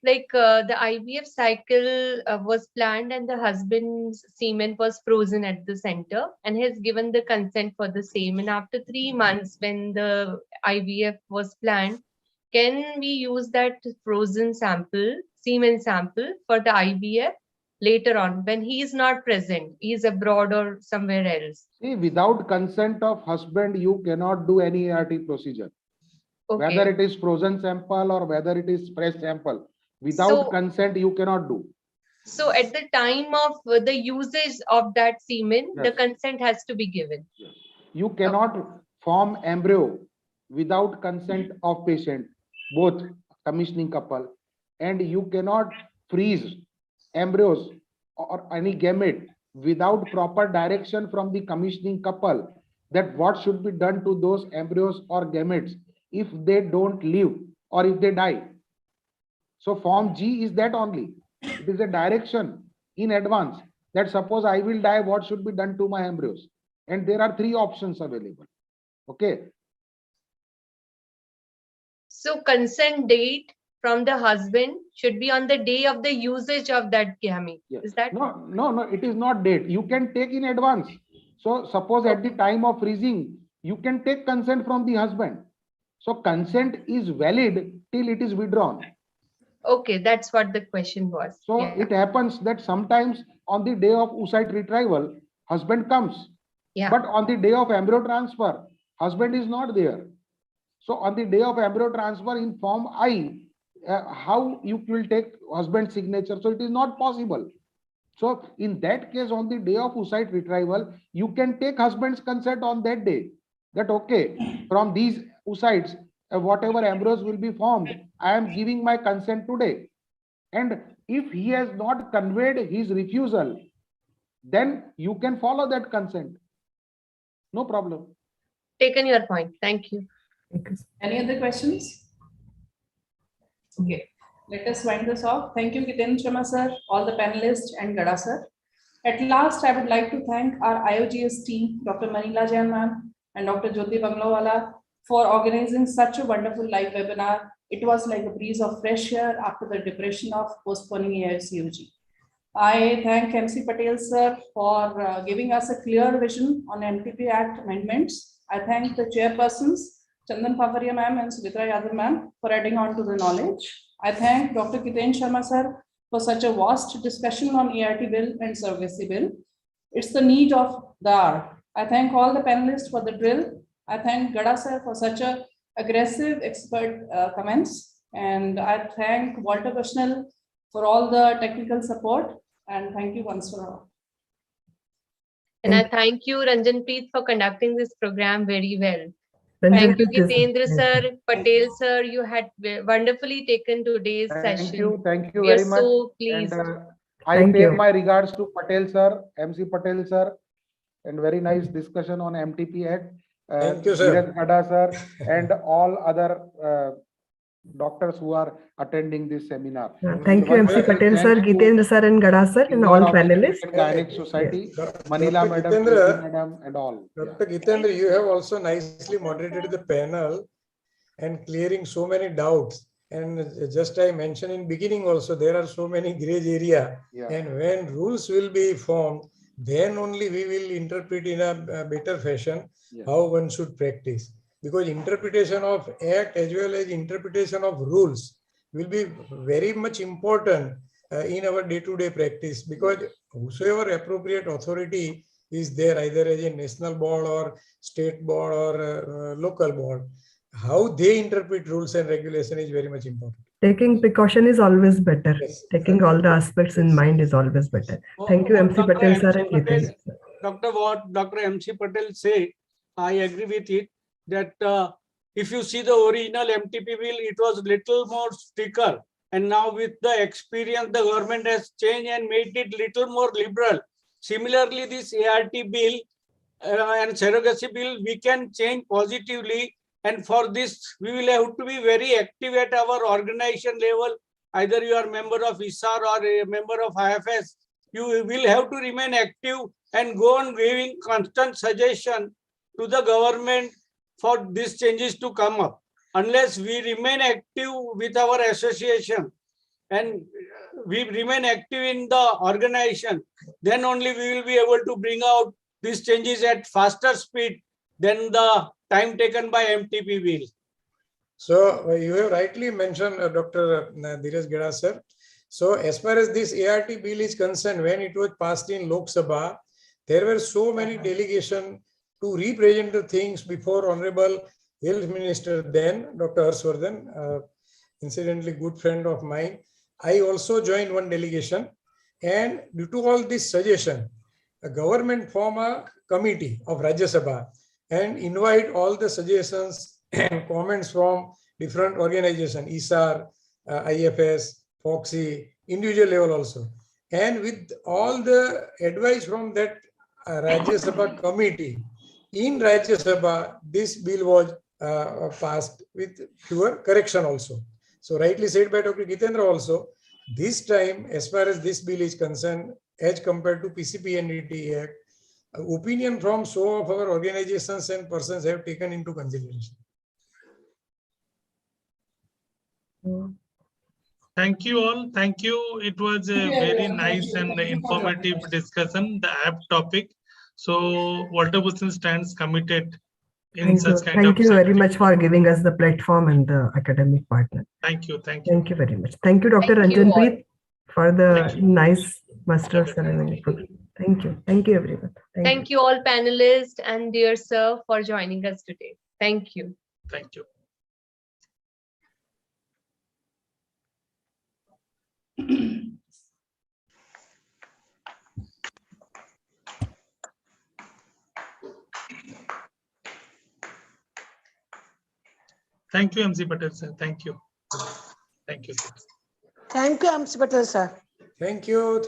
S3: like, the IVF cycle was planned and the husband's semen was frozen at the center and has given the consent for the same. And after 3 months, when the IVF was planned, can we use that frozen sample, semen sample, for the IVF later on when he is not present, he is abroad or somewhere else?
S15: See, without consent of husband, you cannot do any ART procedure.
S3: Okay.
S15: Whether it is frozen sample or whether it is fresh sample, without consent, you cannot do.
S3: So at the time of the usage of that semen, the consent has to be given.
S15: You cannot form embryo without consent of patient, both commissioning couple, and you cannot freeze embryos or any gamete without proper direction from the commissioning couple that what should be done to those embryos or gametes if they don't live or if they die. So Form G is that only. It is a direction in advance that suppose I will die, what should be done to my embryos? And there are 3 options available. Okay.
S3: So consent date from the husband should be on the day of the usage of that gamete.
S15: Yes.
S3: Is that?
S15: No, it is not date. You can take in advance. So suppose at the time of freezing, you can take consent from the husband. So consent is valid till it is withdrawn.
S3: Okay, that's what the question was.
S15: So it happens that sometimes on the day of oocyte retrieval, husband comes.
S3: Yeah.
S15: But on the day of embryo transfer, husband is not there. So on the day of embryo transfer in Form I, how you will take husband's signature? So it is not possible. So in that case, on the day of oocyte retrieval, you can take husband's consent on that day. That okay, from these oocytes, whatever embryos will be formed, I am giving my consent today. And if he has not conveyed his refusal, then you can follow that consent. No problem.
S3: Taken your point. Thank you.
S1: Any other questions? Okay, let us wind this off. Thank you, Kiten Sharma sir, all the panelists and Gada sir. At last, I would like to thank our IOGS team, Dr. Manila Jain ma'am and Dr. Jyoti Banglawala, for organizing such a wonderful live webinar. It was like a breeze of fresh air after the depression of postponing AICUG. I thank MC Patel sir for giving us a clear vision on MTP Act amendments. I thank the chairpersons Chandan Pavaria ma'am and Sumitra Yadav ma'am for adding on to the knowledge. I thank Dr. Kiten Sharma sir for such a vast discussion on ART bill and surrogacy bill. It's the need of the hour. I thank all the panelists for the drill. I thank Gada sir for such a aggressive expert comments. And I thank Walter Bushnell for all the technical support. And thank you once for all.
S3: And I thank you, Ranjanpreet, for conducting this program very well.
S5: Ranjan
S3: Thank you,
S5: Preet is-
S3: Gitendra sir, Patel sir. You had wonderfully taken today's
S15: Thank
S3: session.
S15: you
S3: We
S15: very
S3: are
S15: much.
S3: so
S15: And
S3: pleased.
S15: I
S5: Thank
S15: pay
S5: you.
S15: my regards to Patel sir, MC Patel sir, and very nice discussion on MTP Act.
S7: Thank you, sir.
S15: Dheeraj Gada sir, and all other doctors who are attending this seminar.
S5: Thank you,
S15: Once
S5: MC
S15: again,
S5: Patel sir,
S15: thanks to
S5: Gitendra sir, and Gada sir, and
S15: Indore
S5: all
S15: Obstetric
S5: panelists.
S15: and Gynec Society,
S7: Dr.
S15: Manila madam,
S7: Gitendra,
S15: Jyoti madam, and all.
S7: Dr. Gitendra, you have also nicely moderated the panel and clearing so many doubts. And just I mentioned in beginning also, there are so many gray area.
S15: Yeah.
S7: And when rules will be formed, then only we will interpret in a better fashion how one should practice. Because interpretation of act as well as interpretation of rules will be very much important in our day-to-day practice, because whosoever appropriate authority is there, either as a national board or state board or local board, how they interpret rules and regulation is very much important.
S5: Taking precaution is always better.
S7: Yes.
S5: Taking all the aspects in mind is always better. Thank you,
S14: What
S5: MC
S14: Dr.
S5: Patel sir
S14: MC
S5: and
S14: Patel-
S5: Gitendra sir.
S14: What Dr. MC Patel say, I agree with it, that if you see the original MTP bill, it was little more stricter. And now with the experience, the government has changed and made it little more liberal. Similarly, this ART bill and surrogacy bill, we can change positively. And for this, we will have to be very active at our organization level. Either you are a member of ISAR or a member of IFS, you will have to remain active and go on giving constant suggestion to the government for these changes to come up. Unless we remain active with our association and we remain active in the organization, then only we will be able to bring out these changes at faster speed than the time taken by MTP bill.
S7: So you have rightly mentioned, Dr. Dheeraj Gada sir. So as far as this ART bill is concerned, when it was passed in Lok Sabha, there were so many delegations to represent the things before Honorable Health Minister then, Dr. Harshvardhan, incidentally good friend of mine. I also joined one delegation, and due to all this suggestion, the government formed a committee of Rajya Sabha and invite all the suggestions and comments from different organizations, ISAR, IFS, FOXY, individual level also. And with all the advice from that Rajya Sabha committee, in Rajya Sabha, this bill was passed with fewer correction also. So rightly said by Dr. Gitendra also, this time, as far as this bill is concerned, as compared to PCP and DT Act, opinion from so of our organizations and persons have taken into consideration.
S2: Thank you all. Thank you. It was a very nice and informative discussion, the app topic. So Walter Bushnell stands committed in such kind of.
S5: Thank you very much for giving us the platform and the academic partner.
S2: Thank you. Thank you.
S5: Thank you very much. Thank you, Dr.
S3: Thank you
S5: Ranjan
S3: all.
S5: Preet, for the nice master of ceremony program. Thank you. Thank you, everyone.
S3: Thank you all panelists and dear sir for joining us today. Thank you.
S2: Thank you. Thank you, MC Patel sir. Thank you. Thank you.
S6: Thank you, MC Patel sir.
S7: Thank you.